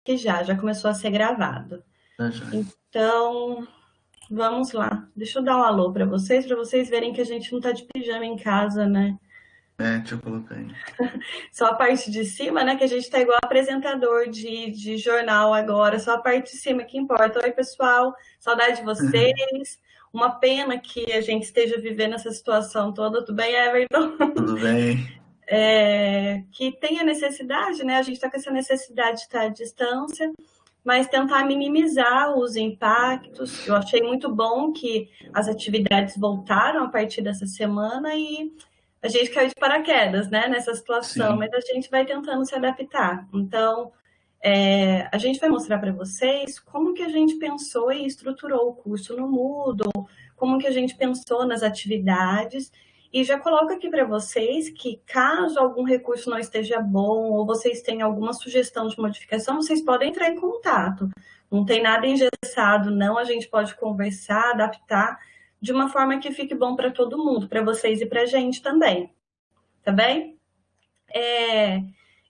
Que já começou a ser gravado. Tá, joia. Então, vamos lá. Deixa eu dar um alô para vocês verem que a gente não tá de pijama em casa, né? Deixa eu colocar aí. Só a parte de cima, né? Que a gente tá igual apresentador de jornal agora, só a parte de cima que importa. Oi, pessoal, saudade de vocês. Uma pena que a gente esteja vivendo essa situação toda. Tudo bem, Everton? Tudo bem? Que tem a necessidade, né? A gente está com essa necessidade de estar à distância, mas tentar minimizar os impactos. Eu achei muito bom que as atividades voltaram a partir dessa semana e a gente caiu de paraquedas, né, nessa situação, mas Sim. a gente vai tentando se adaptar. Então, a gente vai mostrar para vocês como que a gente pensou e estruturou o curso no Moodle, como que a gente pensou nas atividades, e já coloco aqui para vocês que caso algum recurso não esteja bom ou vocês tenham alguma sugestão de modificação, vocês podem entrar em contato. Não tem nada engessado, não, a gente pode conversar, adaptar de uma forma que fique bom para todo mundo, para vocês e para a gente também, tá bem?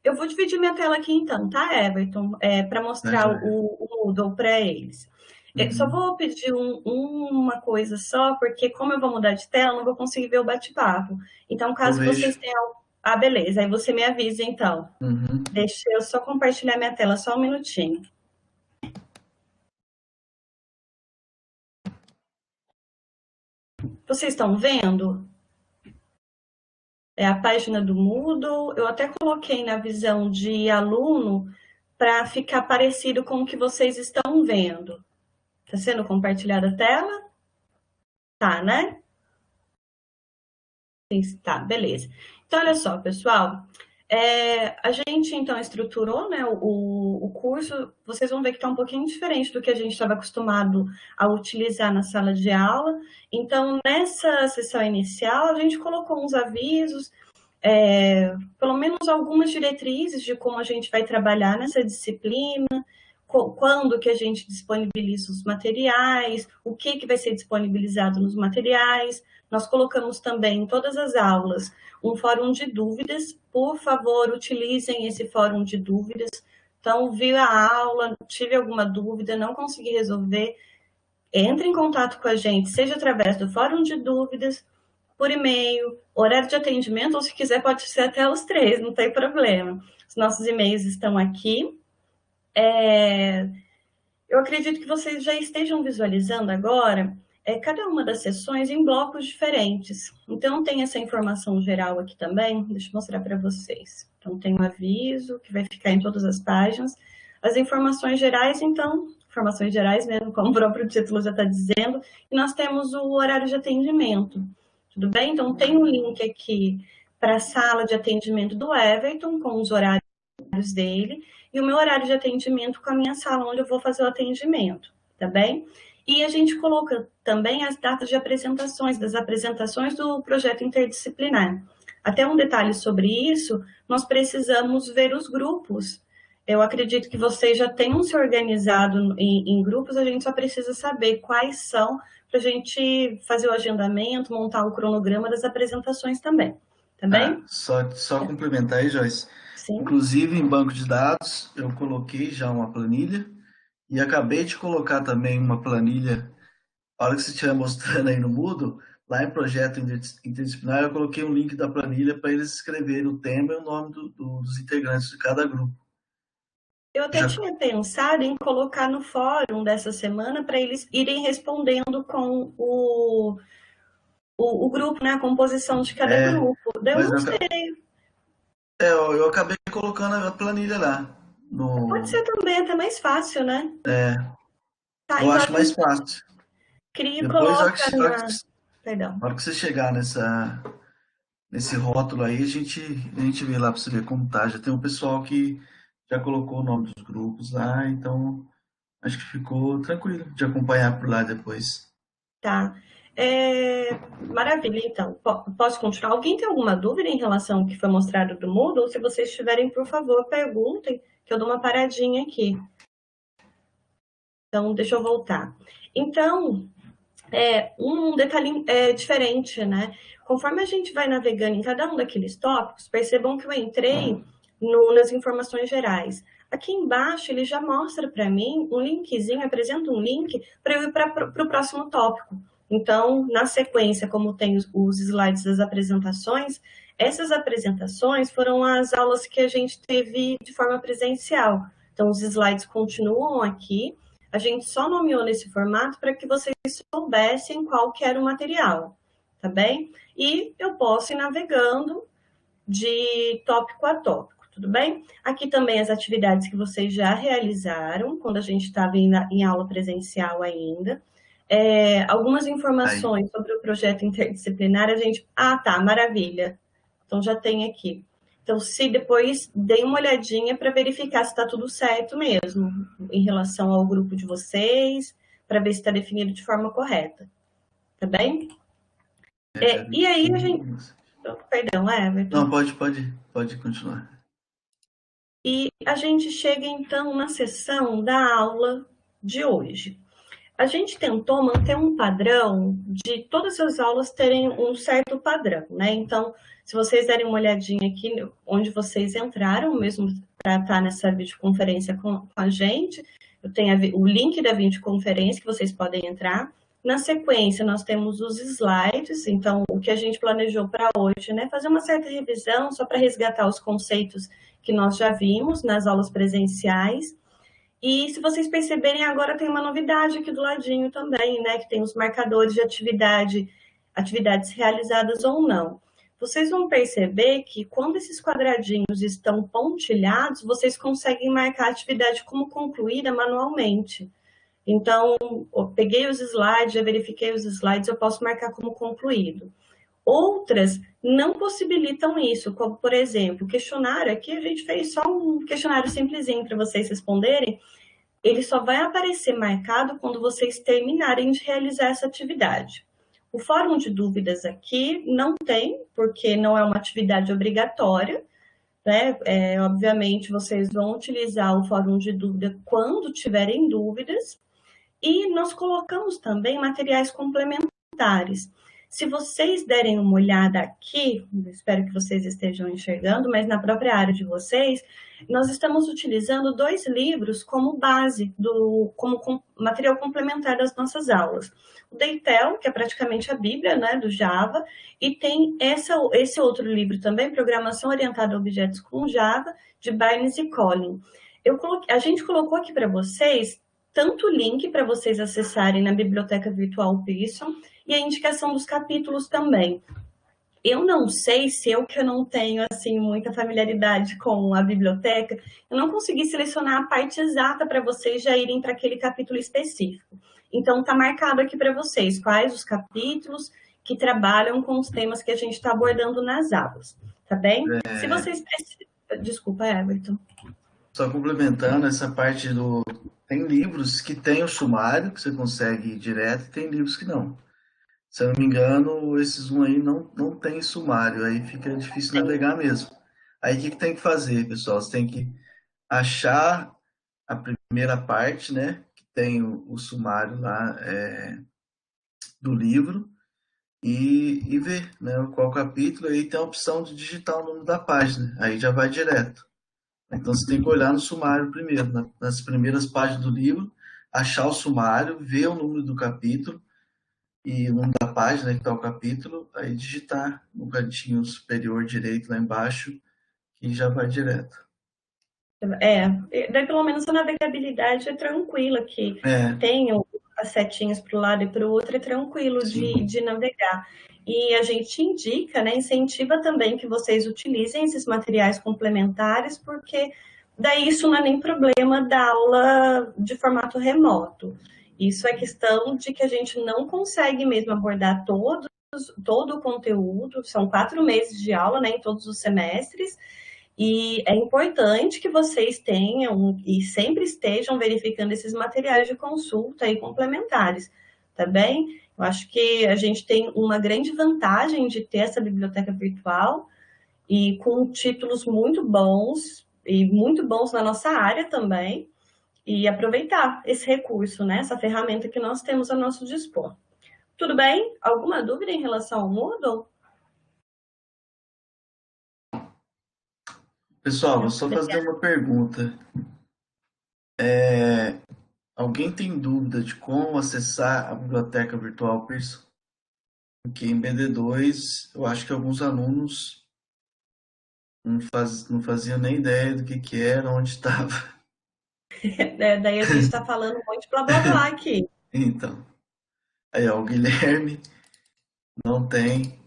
Eu vou dividir minha tela aqui então, tá, Everton? Para Tá, mostrar joia. o Moodle para eles. Só Uhum. vou pedir uma coisa só, porque como eu vou mudar de tela, não vou conseguir ver o bate-papo. Então, Eu caso vocês vejo. tenham... Ah, beleza, aí você me avisa então. Uhum. Deixa eu só compartilhar minha tela, só um minutinho. Vocês estão vendo? É a página do Moodle. Eu até coloquei na visão de aluno para ficar parecido com o que vocês estão vendo. Está sendo compartilhada a tela? Tá, né? Tá, beleza. Então, olha só, pessoal. A gente, então, estruturou, né, o curso. Vocês vão ver que está um pouquinho diferente do que a gente estava acostumado a utilizar na sala de aula. Então, nessa sessão inicial, a gente colocou uns avisos, pelo menos algumas diretrizes de como a gente vai trabalhar nessa disciplina, quando que a gente disponibiliza os materiais, o que vai ser disponibilizado nos materiais. Nós colocamos também em todas as aulas um fórum de dúvidas. Por favor, utilizem esse fórum de dúvidas. Então, vi a aula, tive alguma dúvida, não consegui resolver, entre em contato com a gente, seja através do fórum de dúvidas, por e-mail, horário de atendimento, ou se quiser pode ser até os três, não tem problema. Os nossos e-mails estão aqui. Eu acredito que vocês já estejam visualizando agora cada uma das sessões em blocos diferentes. Então, tem essa informação geral aqui também. Deixa eu mostrar para vocês. Então, tem um aviso que vai ficar em todas as páginas. As informações gerais, então, informações gerais mesmo, como o próprio título já está dizendo. E nós temos o horário de atendimento. Tudo bem? Então, tem um link aqui para a sala de atendimento do Everton, com os horários dele, e o meu horário de atendimento com a minha sala, onde eu vou fazer o atendimento, tá bem? E a gente coloca também as datas de apresentações, das apresentações do projeto interdisciplinar. Até um detalhe sobre isso, nós precisamos ver os grupos. Eu acredito que vocês já tenham se organizado em grupos, a gente só precisa saber quais são para a gente fazer o agendamento, montar o cronograma das apresentações também, tá bem? Só complementar aí, Joyce. Sim. Inclusive, em banco de dados, eu coloquei já uma planilha e acabei de colocar também uma planilha. A hora que você estiver mostrando aí no Moodle, lá em projeto interdisciplinar, eu coloquei um link da planilha para eles escreverem o tema e o nome dos integrantes de cada grupo. Eu até Já, tinha pensado em colocar no fórum dessa semana para eles irem respondendo com o grupo, né? A composição de cada é, grupo. Daí eu mas não eu, sei. eu acabei colocando a planilha lá. Pode ser No, também até mais fácil, né? Tá, eu então a acho mais gente fácil. cria e Depois, coloca na. Perdão. a hora que você chegar nesse rótulo aí, a gente vê lá para você ver como tá. Já tem um pessoal que já colocou o nome dos grupos lá, então acho que ficou tranquilo de acompanhar por lá depois. Tá. Maravilha, então. Posso continuar? Alguém tem alguma dúvida em relação ao que foi mostrado do Moodle? Se vocês tiverem, por favor, perguntem, que eu dou uma paradinha aqui. Então, deixa eu voltar. Então, um detalhe diferente, né? Conforme a gente vai navegando em cada um daqueles tópicos, percebam que eu entrei nas informações gerais. aqui embaixo ele já mostra para mim um linkzinho, apresenta um link para eu ir para o próximo tópico. Então, na sequência, como tem os slides das apresentações, essas apresentações foram as aulas que a gente teve de forma presencial. Então, os slides continuam aqui, a gente só nomeou nesse formato para que vocês soubessem qual que era o material, tá bem? E eu posso ir navegando de tópico a tópico, tudo bem? Aqui também as atividades que vocês já realizaram, quando a gente estava em aula presencial ainda. Algumas informações sobre o projeto interdisciplinar, a gente... Ah, tá, maravilha. Então, já tem aqui. Então, se depois deem uma olhadinha para verificar se está tudo certo mesmo, em relação ao grupo de vocês, para ver se está definido de forma correta. Tá bem? E aí, a gente... Perdão, Everton. Não, pode continuar. E a gente chega, então, na sessão da aula de hoje. A gente tentou manter um padrão de todas as aulas terem um certo padrão, né? Então, se vocês derem uma olhadinha aqui onde vocês entraram, mesmo para estar nessa videoconferência com a gente, eu tenho o link da videoconferência que vocês podem entrar. Na sequência, nós temos os slides, então, o que a gente planejou para hoje, né? Fazer uma certa revisão, só para resgatar os conceitos que nós já vimos nas aulas presenciais. E se vocês perceberem, agora tem uma novidade aqui do ladinho também, né? Que tem os marcadores de atividades realizadas ou não. Vocês vão perceber que quando esses quadradinhos estão pontilhados, vocês conseguem marcar a atividade como concluída manualmente. Então, eu peguei os slides, já verifiquei os slides, eu posso marcar como concluído. Outras não possibilitam isso, como, por exemplo, o questionário. Aqui a gente fez só um questionário simplesinho para vocês responderem. Ele só vai aparecer marcado quando vocês terminarem de realizar essa atividade. O fórum de dúvidas aqui não tem, porque não é uma atividade obrigatória, né? Obviamente, vocês vão utilizar o fórum de dúvida quando tiverem dúvidas. E nós colocamos também materiais complementares. Se vocês derem uma olhada aqui, espero que vocês estejam enxergando, mas na própria área de vocês, nós estamos utilizando 2 livros como base, como material complementar das nossas aulas. O Deitel, que é praticamente a Bíblia, né, do Java, e tem esse outro livro também, Programação Orientada a Objetos com Java, de Barnes e Collin. A gente colocou aqui para vocês tanto o link para vocês acessarem na biblioteca virtual Pearson e a indicação dos capítulos também. Eu não sei se eu, que eu não tenho assim muita familiaridade com a biblioteca, eu não consegui selecionar a parte exata para vocês já irem para aquele capítulo específico. Então, está marcado aqui para vocês quais os capítulos que trabalham com os temas que a gente está abordando nas aulas, tá bem? Se vocês precisam... Desculpa, Everton. Só complementando essa parte do... Tem livros que tem o sumário, que você consegue ir direto, e tem livros que não. Se eu não me engano, esses aí não tem sumário, aí fica difícil navegar mesmo. Aí o que tem que fazer, pessoal? Você tem que achar a primeira parte, né? Que tem o sumário lá do livro e ver, né, qual capítulo, aí tem a opção de digitar o nome da página, aí já vai direto. Então você tem que olhar no sumário primeiro, nas primeiras páginas do livro, achar o sumário, ver o número do capítulo e o número da página que está o capítulo, aí digitar no cantinho superior direito lá embaixo e já vai direto. Daí pelo menos a navegabilidade é tranquila, que tem as setinhas para o lado e para o outro, é tranquilo de navegar. E a gente indica, né, incentiva também que vocês utilizem esses materiais complementares, porque daí isso não é nem problema da aula de formato remoto. Isso é questão de que a gente não consegue mesmo abordar todo o conteúdo, são 4 meses de aula, né, em todos os semestres, e é importante que vocês tenham e sempre estejam verificando esses materiais de consulta e complementares, tá bem? Eu acho que a gente tem uma grande vantagem de ter essa biblioteca virtual e com títulos muito bons e muito bons na nossa área também, e aproveitar esse recurso, né? Essa ferramenta que nós temos a nosso dispor. Tudo bem? Alguma dúvida em relação ao Moodle? Pessoal, vou só fazer uma pergunta. Alguém tem dúvida de como acessar a biblioteca virtual Pearson? Porque em BD2, eu acho que alguns alunos não faziam nem ideia do que era, onde estava. Daí a gente está falando um monte de blá blá blá aqui. Então, aí ó, o Guilherme não tem,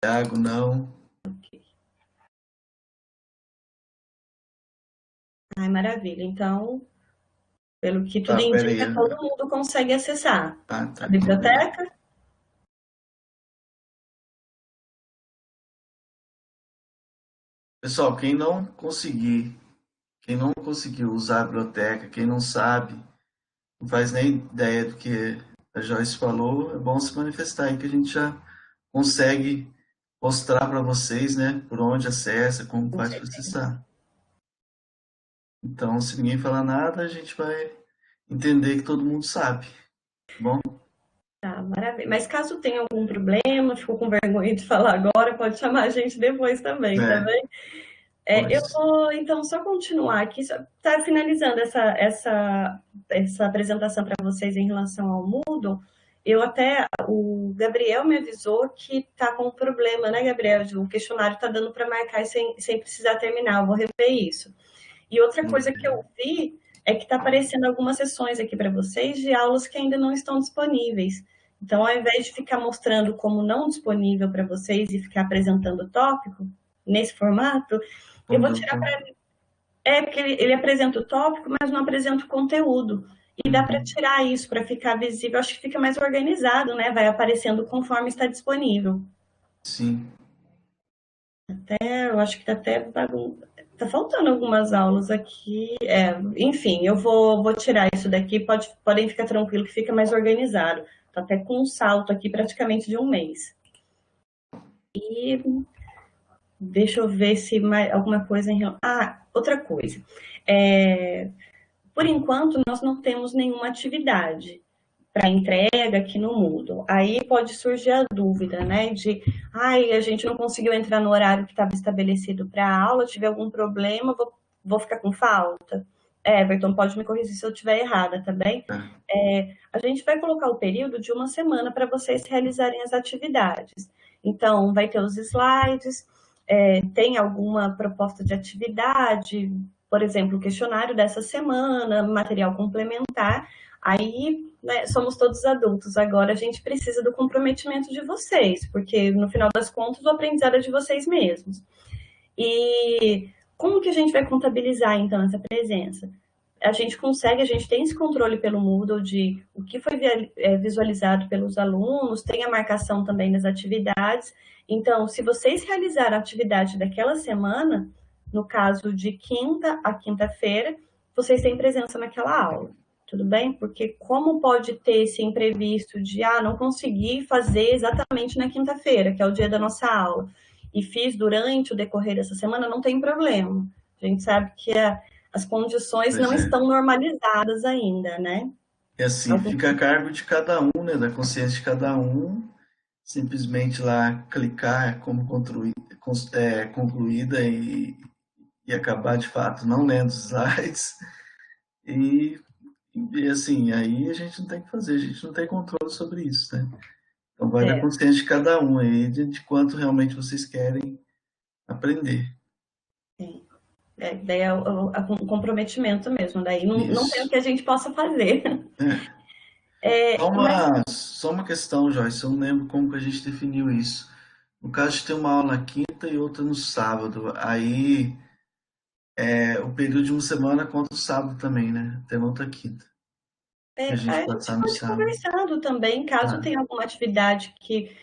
Thiago não. Ai, maravilha. Então, pelo que tudo Tá, pera aí. indica, todo mundo consegue acessar Ah, a tá aqui, beleza. biblioteca. Pessoal, quem não conseguiu usar a biblioteca, quem não sabe, não faz nem ideia do que a Joyce falou, é bom se manifestar aí que a gente já consegue mostrar para vocês, né, por onde acessa, como Com faz para certeza. acessar. Então, se ninguém falar nada, a gente vai entender que todo mundo sabe, tá bom? Tá, maravilha. Mas caso tenha algum problema, ficou com vergonha de falar agora, pode chamar a gente depois também, tá É, bem? Eu pode. vou, então, só continuar aqui, tá finalizando essa apresentação para vocês em relação ao Moodle. O Gabriel me avisou que tá com um problema, né, Gabriel? O questionário tá dando para marcar sem precisar terminar, eu vou rever isso. E outra coisa que eu vi é que está aparecendo algumas sessões aqui para vocês de aulas que ainda não estão disponíveis. Então, ao invés de ficar mostrando como não disponível para vocês e ficar apresentando o tópico nesse formato, eu vou Respondeu tirar então. para. Porque ele apresenta o tópico, mas não apresenta o conteúdo. E dá para Uhum. tirar isso para ficar visível. Acho que fica mais organizado, né? Vai aparecendo conforme está disponível. Sim. Eu acho que tá até tá faltando algumas aulas aqui. Enfim, eu vou tirar isso daqui. Podem ficar tranquilo que fica mais organizado. Tá até com um salto aqui praticamente de um mês. E deixa eu ver se mais alguma coisa em relação. Ah, outra coisa. Por enquanto, nós não temos nenhuma atividade para entrega aqui no Moodle. Aí pode surgir a dúvida, né? A gente não conseguiu entrar no horário que estava estabelecido para a aula, tiver algum problema, vou ficar com falta. Everton, pode me corrigir se eu estiver errada, tá bem? Tá. A gente vai colocar o período de uma semana para vocês realizarem as atividades. Então, vai ter os slides, tem alguma proposta de atividade, por exemplo, o questionário dessa semana, material complementar. Aí, né, somos todos adultos, agora a gente precisa do comprometimento de vocês, porque no final das contas o aprendizado é de vocês mesmos. E como que a gente vai contabilizar então essa presença? A gente tem esse controle pelo Moodle de o que foi visualizado pelos alunos, tem a marcação também das atividades. Então, se vocês realizaram a atividade daquela semana, no caso de quinta a quinta-feira, vocês têm presença naquela aula. Tudo bem? Porque como pode ter esse imprevisto de não consegui fazer exatamente na quinta-feira, que é o dia da nossa aula, e fiz durante o decorrer dessa semana, não tem problema. A gente sabe que as condições Pois não é. estão normalizadas ainda, né? E assim, fica a cargo de cada um, né, da consciência de cada um, simplesmente lá clicar como concluída e acabar de fato não lendo os slides. E, e assim, aí a gente não tem o que fazer, a gente não tem controle sobre isso, né? Então vai da É, consciência de cada um aí, de quanto realmente vocês querem aprender. sim. Daí é o comprometimento mesmo, daí não tem o Isso. que a gente possa fazer. É. Mas Só uma questão, Joyce, eu não lembro como que a gente definiu isso. No caso de ter uma aula na quinta e outra no sábado, aí o período de uma semana conta o sábado também, né? Até na outra quinta. Se a gente a gente passar no pode ir sábado. conversando também, caso Tá. tenha alguma atividade que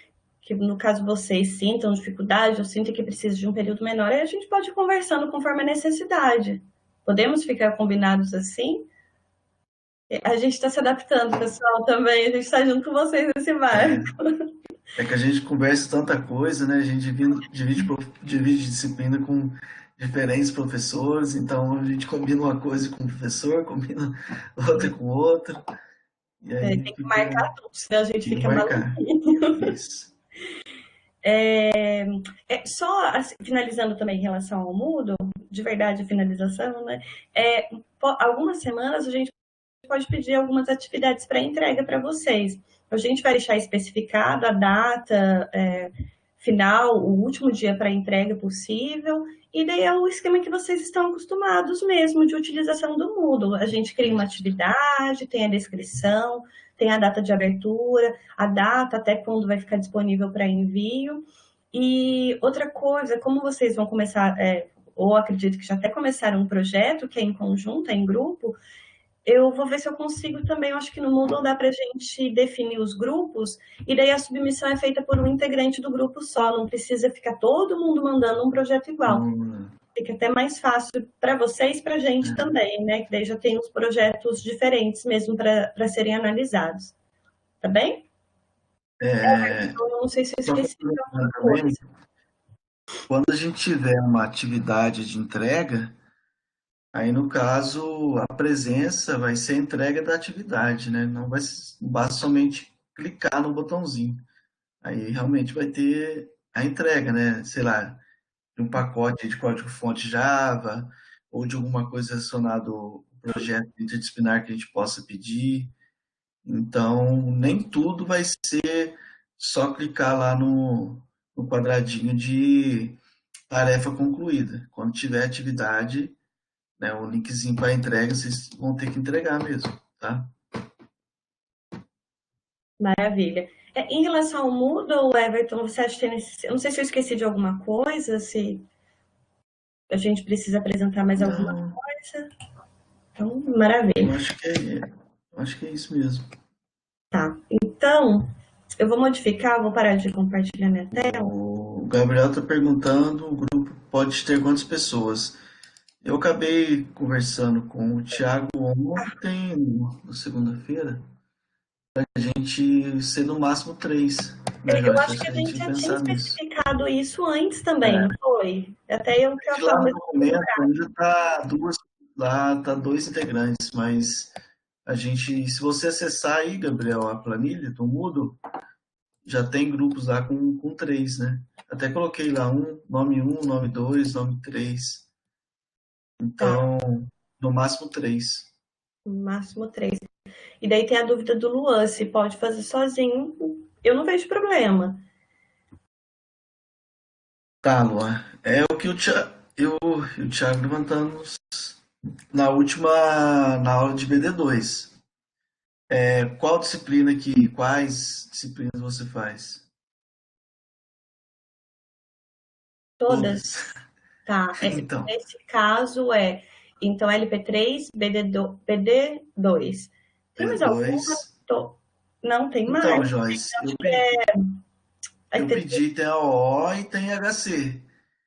no caso vocês sintam dificuldade ou sintam que precisa de um período menor, aí a gente pode ir conversando conforme a necessidade. Podemos ficar combinados assim? A gente está se adaptando, pessoal, também. A gente está junto com vocês nesse barco. É que a gente conversa tanta coisa, né? A gente divide disciplina com diferentes professores, então a gente combina uma coisa com um professor, combina outra com outro, e Tem aí que marcar tudo, senão a gente tem que fica marcar. maluquinho. Isso. Só assim, finalizando também em relação ao Moodle, de verdade a finalização, né? Algumas semanas a gente pode pedir algumas atividades para entrega para vocês. A gente vai deixar especificado a data final, o último dia para entrega possível, e daí é o esquema que vocês estão acostumados mesmo de utilização do Moodle. A gente cria uma atividade, tem a descrição, tem a data de abertura, a data até quando vai ficar disponível para envio. E outra coisa, como vocês vão começar, ou acredito que já até começaram um projeto que é em conjunto, é em grupo, eu vou ver se eu consigo também, eu acho que no Moodle dá para a gente definir os grupos, e daí a submissão é feita por um integrante do grupo só, não precisa ficar todo mundo mandando um projeto igual. Fica até mais fácil para vocês e para a gente também, né? Que daí já tem os projetos diferentes mesmo para serem analisados. Tá bem? Então, eu não sei se eu esqueci de alguma coisa. Quando a gente tiver uma atividade de entrega, aí no caso a presença vai ser a entrega da atividade, né? Não basta somente clicar no botãozinho. Aí realmente vai ter a entrega, né? Sei lá, de um pacote de código-fonte Java ou de alguma coisa relacionada ao projeto interdisciplinar que a gente possa pedir. Então, nem tudo vai ser só clicar lá no quadradinho de tarefa concluída. Quando tiver atividade, né, o linkzinho para entrega, vocês vão ter que entregar mesmo, tá? Maravilha. Em relação ao Moodle, Everton, você acha que eu não sei se eu esqueci de alguma coisa, se a gente precisa apresentar mais alguma coisa. Então, maravilha. Eu acho que é isso mesmo. Tá. Então, eu vou modificar, vou parar de compartilhar minha tela. O Gabriel está perguntando, o grupo pode ter quantas pessoas? Eu acabei conversando com o Thiago ontem, na segunda-feira, para a gente ser no máximo 3. Né, Eu acho que a gente já tinha especificado isso antes também, não foi? Até eu que lá no documento ainda tá 2 integrantes, mas a gente, se você acessar aí, Gabriel, a planilha do Moodle, já tem grupos lá com 3, né? Até coloquei lá nome 1, nome 2, nome 3. Então, no máximo 3. No máximo 3. E daí tem a dúvida do Luan, se pode fazer sozinho. Eu não vejo problema. Tá, Luan. É o que o Thiago levantamos na aula de BD2. Quais disciplinas você faz? Todas? Tá. Então, Nesse caso então LP3, BD2. Tem mais alguma? Não, tem mais. Então, Joyce, eu pedi, tem AOO e tem HC.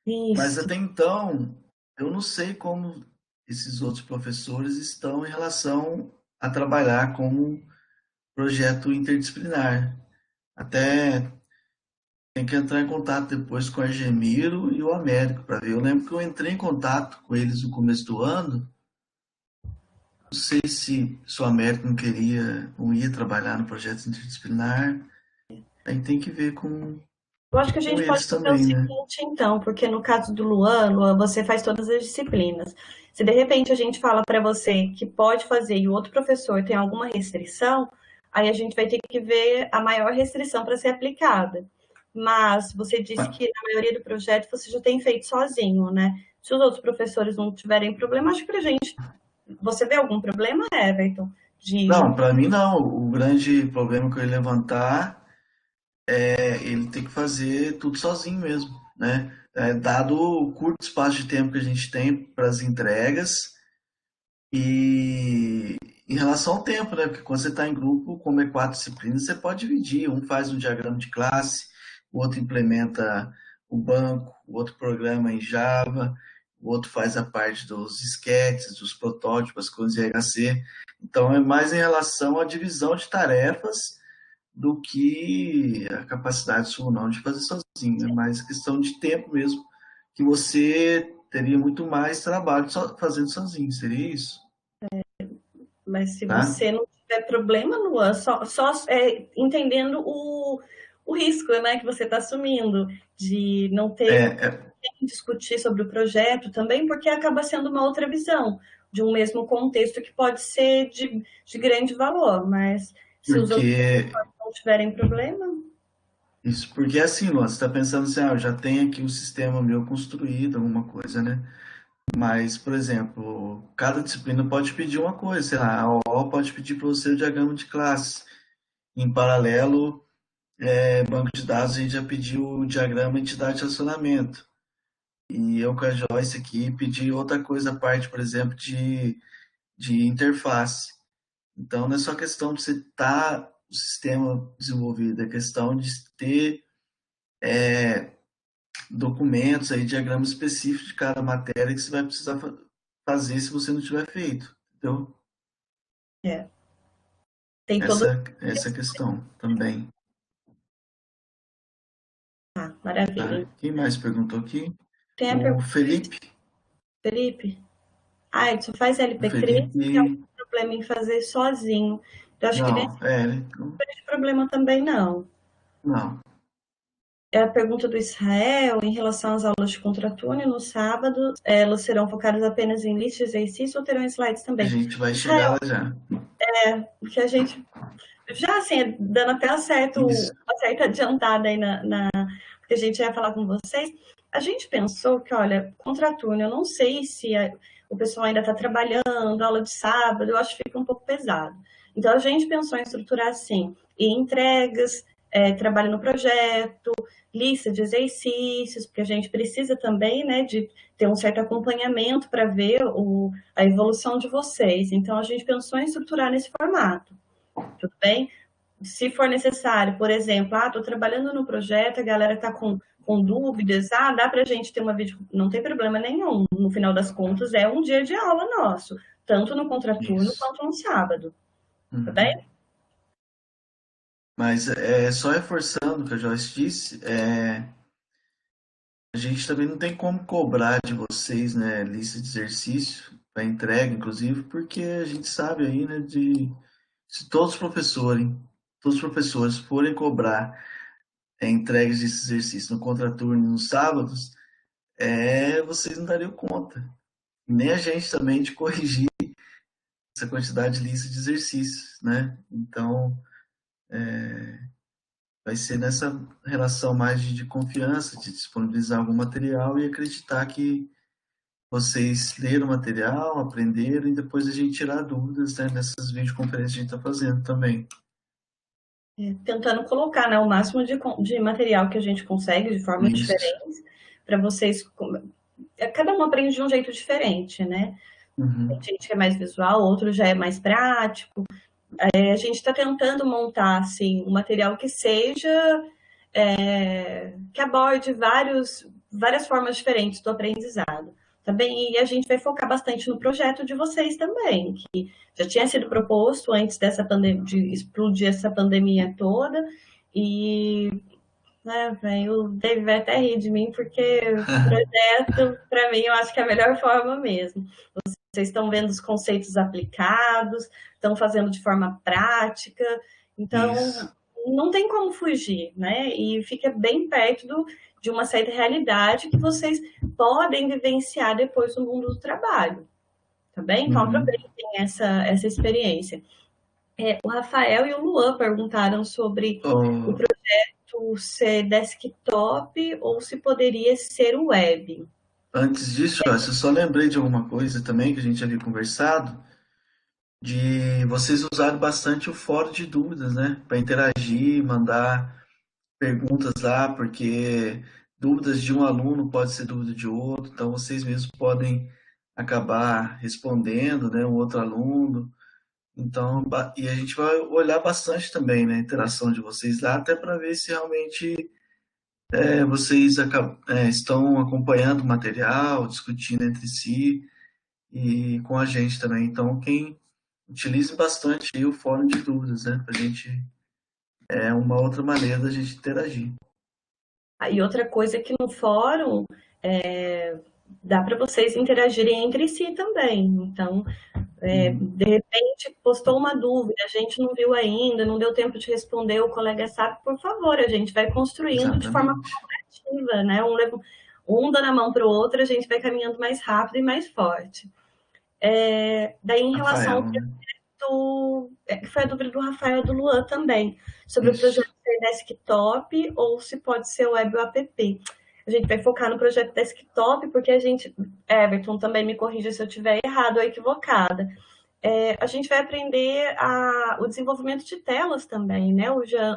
Isso. Mas até então, eu não sei como esses outros professores estão em relação a trabalhar como projeto interdisciplinar. Até tem que entrar em contato depois com o Argemiro e o Américo para ver. Eu lembro que eu entrei em contato com eles no começo do ano. Não sei se o Américo não ia trabalhar no projeto interdisciplinar. Aí tem que ver com Eu acho que a gente pode fazer também, o seguinte, então, porque no caso do Luan, você faz todas as disciplinas. Se de repente a gente fala para você que pode fazer e o outro professor tem alguma restrição, aí a gente vai ter que ver a maior restrição para ser aplicada. Mas você disse que na maioria do projeto você já tem feito sozinho, né? Se os outros professores não tiverem problema, acho que pra gente... Você vê algum problema, Everton? Não, para mim não. O grande problema que eu ia levantar é ele ter que fazer tudo sozinho mesmo, né? Dado o curto espaço de tempo que a gente tem para as entregas e em relação ao tempo, né? Porque quando você está em grupo, como é 4 disciplinas, você pode dividir. Um faz um diagrama de classe, o outro implementa o banco, o outro programa em Java, o outro faz a parte dos esquetes, dos protótipos, coisas em HC. Então, é mais em relação à divisão de tarefas do que a capacidade sua ou não de fazer sozinho. É mais questão de tempo mesmo, que você teria muito mais trabalho fazendo sozinho. Seria isso? Mas se você não tiver problema, Luan, só entendendo o risco, né, que você está assumindo de não É, ter é quem discutir sobre o projeto também, porque acaba sendo uma outra visão de um mesmo contexto que pode ser de grande valor, mas se os outros porque não tiverem problema, isso, porque é assim, Luan, você está pensando assim, eu já tenho aqui um sistema meu construído, alguma coisa, né? Mas, por exemplo, cada disciplina pode pedir uma coisa, sei lá, a OO pode pedir para você o diagrama de classe. Em paralelo, banco de dados, a gente já pediu o diagrama entidade de relacionamento. E eu com a Joyce aqui pedi outra coisa à parte, por exemplo, de interface. Então, não é só questão de você estar o sistema desenvolvido, é questão de ter documentos, aí, diagramas específicos de cada matéria que você vai precisar fazer se você não tiver feito. Entendeu? é, tem todo. Essa questão também. Ah, maravilha. Tá? Quem mais perguntou aqui? Tem a O pergunta do Felipe. Felipe. Ah, ele só faz O LP3, tem algum Felipe. problema em fazer sozinho. Eu acho que nesse Não, não. problema também não. Não. É a pergunta do Israel em relação às aulas de contraturno no sábado. Elas serão focadas apenas em lista de exercício ou terão slides A também? gente vai chegar Israel, lá já. porque a gente já assim, dando até Isso. uma certa adiantada aí porque a gente ia falar com vocês, a gente pensou que, olha, contraturno, eu não sei se o pessoal ainda está trabalhando, aula de sábado, eu acho que fica um pouco pesado. Então, a gente pensou em estruturar assim, em entregas, trabalho no projeto, lista de exercícios, porque a gente precisa também, né, de ter um certo acompanhamento para ver a evolução de vocês. Então, a gente pensou em estruturar nesse formato, tudo bem? Se for necessário, por exemplo, estou trabalhando no projeto, a galera está com dúvidas, dá para a gente ter uma vídeo, não tem problema nenhum. No final das contas, é um dia de aula nosso, tanto no contraturno Isso. quanto no sábado, tá bem? Uhum. Mas só reforçando o que a Joyce disse, a gente também não tem como cobrar de vocês, né, lista de exercício para entrega, inclusive, porque a gente sabe aí, né, se todos os professores forem cobrar entregas de exercício no contraturno e nos sábados, vocês não dariam conta. Nem a gente também de corrigir essa quantidade de lista de exercícios, né? Então, vai ser nessa relação mais de confiança, de disponibilizar algum material e acreditar que vocês leram o material, aprenderam e depois a gente tirar dúvidas, né, nessas videoconferências que a gente está fazendo também. Tentando colocar, né, o máximo de material que a gente consegue de formas Isso. diferentes para vocês. Cada um aprende de um jeito diferente, né? Uhum. Tem gente que é mais visual, outro já é mais prático. A gente está tentando montar assim, um material que seja que aborde várias formas diferentes do aprendizado. Tá bem? E a gente vai focar bastante no projeto de vocês também, que já tinha sido proposto antes de explodir essa pandemia toda, e né, o Dave vai até rir de mim, porque o projeto, para mim, eu acho que é a melhor forma mesmo. Vocês estão vendo os conceitos aplicados, estão fazendo de forma prática, então Isso. não tem como fugir, né? E fica bem perto de uma certa realidade que vocês podem vivenciar depois no mundo do trabalho, tá bem? Então Uhum. aproveitem essa experiência. O Rafael e o Luan perguntaram sobre o Oh, projeto ser desktop ou se poderia ser web. antes disso, ó, eu só lembrei de alguma coisa também que a gente havia conversado, de vocês usarem bastante o fórum de dúvidas, né? Para interagir, mandar perguntas lá, porque dúvidas de um aluno pode ser dúvida de outro, então vocês mesmos podem acabar respondendo, né, um outro aluno. Então, e a gente vai olhar bastante também, né, a interação de vocês lá, até para ver se realmente vocês estão acompanhando o material, discutindo entre si e com a gente também. Então, quem utilize bastante aí o fórum de dúvidas, né, para a gente uma outra maneira da gente interagir. E outra coisa é que no fórum dá para vocês interagirem entre si também. Então, Uhum. De repente, postou uma dúvida, a gente não viu ainda, não deu tempo de responder, o colega sabe, por favor, a gente vai construindo de forma Exatamente. colaborativa, né? Um dando a mão para o outro, a gente vai caminhando mais rápido e mais forte. Daí, em relação ao Rafael, né? que foi a dúvida do Rafael e do Luan também, sobre o projeto Isso. ser desktop ou se pode ser web ou app. A gente vai focar no projeto desktop, porque a gente, Everton, também me corrija se eu estiver errado ou equivocada. A gente vai aprender o desenvolvimento de telas também, né?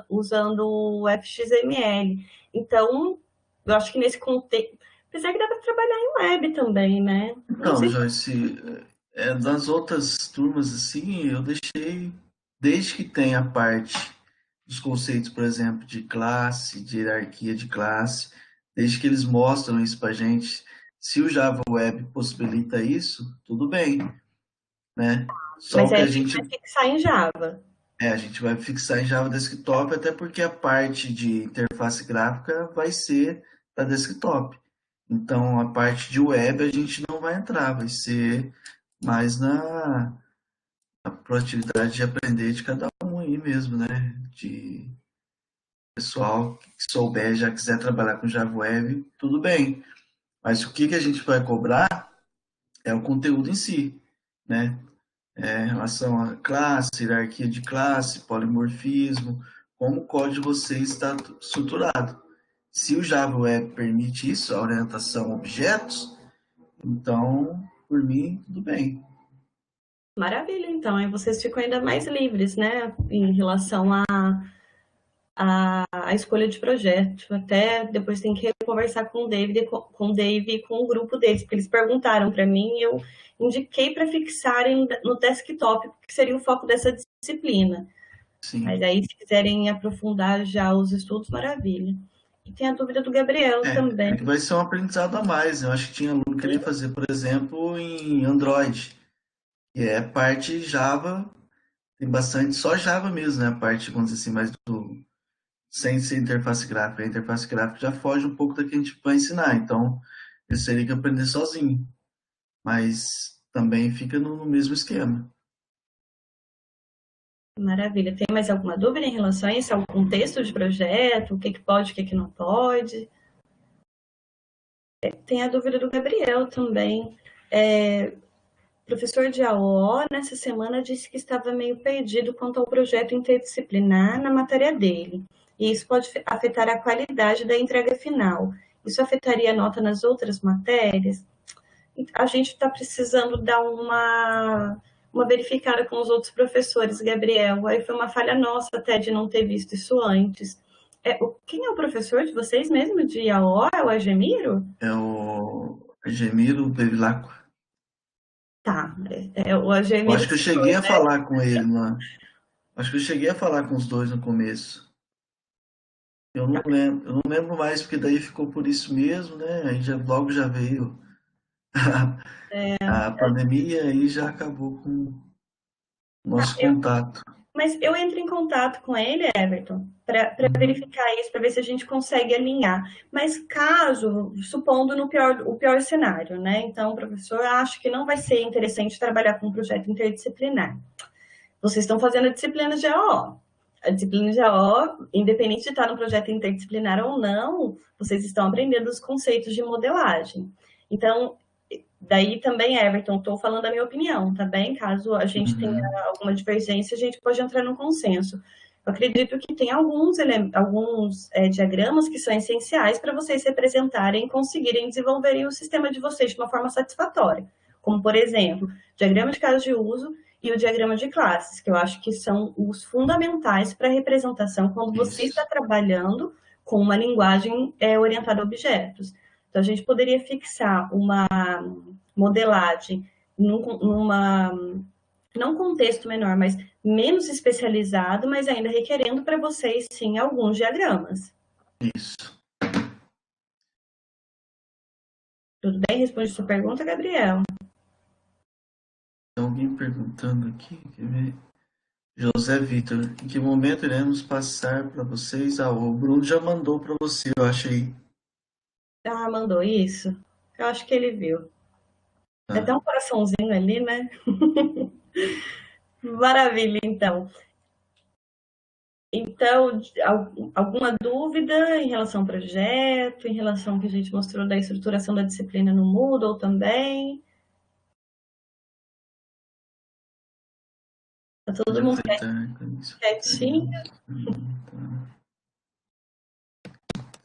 Usando o FXML. Então, eu acho que nesse contexto, apesar que dá para trabalhar em web também, né? Não Então, sei se Joyce, das outras turmas, assim, eu deixei, desde que tem a parte dos conceitos, por exemplo, de classe, de hierarquia de classe, desde que eles mostram isso para gente, se o Java Web possibilita isso, tudo bem, né? Só mas o que aí a a gente vai gente, fixar em Java. a gente vai fixar em Java Desktop, até porque a parte de interface gráfica vai ser da desktop. Então, a parte de web a gente não vai entrar, vai ser mais na proatividade de aprender de cada um aí mesmo, né? De pessoal que souber, já quiser trabalhar com Java Web, tudo bem. Mas o que que a gente vai cobrar é o conteúdo em si, né? Em relação à classe, hierarquia de classe, polimorfismo, como o código de vocês está estruturado. Se o Java Web permite isso, a orientação a objetos, então, por mim, tudo bem. Maravilha, então. Aí vocês ficam ainda mais livres, né? Em relação à escolha de projeto. Até depois tem que conversar com o David, com o Dave e com o grupo deles, porque eles perguntaram para mim e eu indiquei para fixarem no desktop, que seria o foco dessa disciplina. Mas Sim. aí, se quiserem aprofundar já os estudos, maravilha. E tem a dúvida do Gabriel É também. que vai ser um aprendizado a mais. Eu acho que tinha aluno que queria fazer, por exemplo, em Android. E é parte Java, tem bastante só Java mesmo, né? A parte, vamos dizer assim, mais do sem ser interface gráfica. A interface gráfica já foge um pouco da que a gente vai ensinar. Então, eu teria que aprender sozinho. Mas também fica no mesmo esquema. Maravilha. Tem mais alguma dúvida em relação a isso? Ao contexto de projeto? O que, que pode, o que, que não pode? Tem a dúvida do Gabriel também. Professor de AO, nessa semana, disse que estava meio perdido quanto ao projeto interdisciplinar na matéria dele. E isso pode afetar a qualidade da entrega final. Isso afetaria a nota nas outras matérias? A gente está precisando dar uma verificada com os outros professores, Gabriel. Aí foi uma falha nossa até de não ter visto isso antes. Quem é o professor de vocês mesmo, de AO? É o Agemiro? É o Gemiro Bevilacqua. Tá, o Eu Agemiro acho que eu citou, cheguei a né? falar com ele, acho que eu cheguei a falar com os dois no começo. Eu não lembro mais, porque daí ficou por isso mesmo, né? Aí já, logo já veio a pandemia e já acabou com o nosso contato. Mas eu entro em contato com ele, Everton, para Uhum. verificar isso, para ver se a gente consegue alinhar. Mas caso, supondo o pior cenário, né? Então, o professor acha que não vai ser interessante trabalhar com um projeto interdisciplinar. Vocês estão fazendo a disciplina de AO. A disciplina de AO, independente de estar no projeto interdisciplinar ou não, vocês estão aprendendo os conceitos de modelagem. Então, daí também, Everton, estou falando a minha opinião, tá bem? Caso a gente tenha Uhum. alguma divergência, a gente pode entrar num consenso. Eu acredito que tem alguns diagramas que são essenciais para vocês representarem e conseguirem desenvolverem o sistema de vocês de uma forma satisfatória. Como, por exemplo, diagrama de caso de uso e o diagrama de classes, que eu acho que são os fundamentais para a representação quando você está Isso. trabalhando com uma linguagem orientada a objetos. Então, a gente poderia fixar uma modelagem numa não contexto menor, mas menos especializado, mas ainda requerendo para vocês sim alguns diagramas. Isso. Tudo bem? Responde sua pergunta, Gabriel. Tem alguém perguntando aqui, quer ver? José Vitor, em que momento iremos passar para vocês? Ah, o Bruno já mandou para você, eu achei. Ah, mandou isso? Eu acho que ele viu. Tem até Tá. um coraçãozinho ali, né? Maravilha, então. Então, alguma dúvida em relação ao projeto, em relação ao que a gente mostrou da estruturação da disciplina no Moodle também? Tá todo Pode mundo aceitar com isso. quietinho?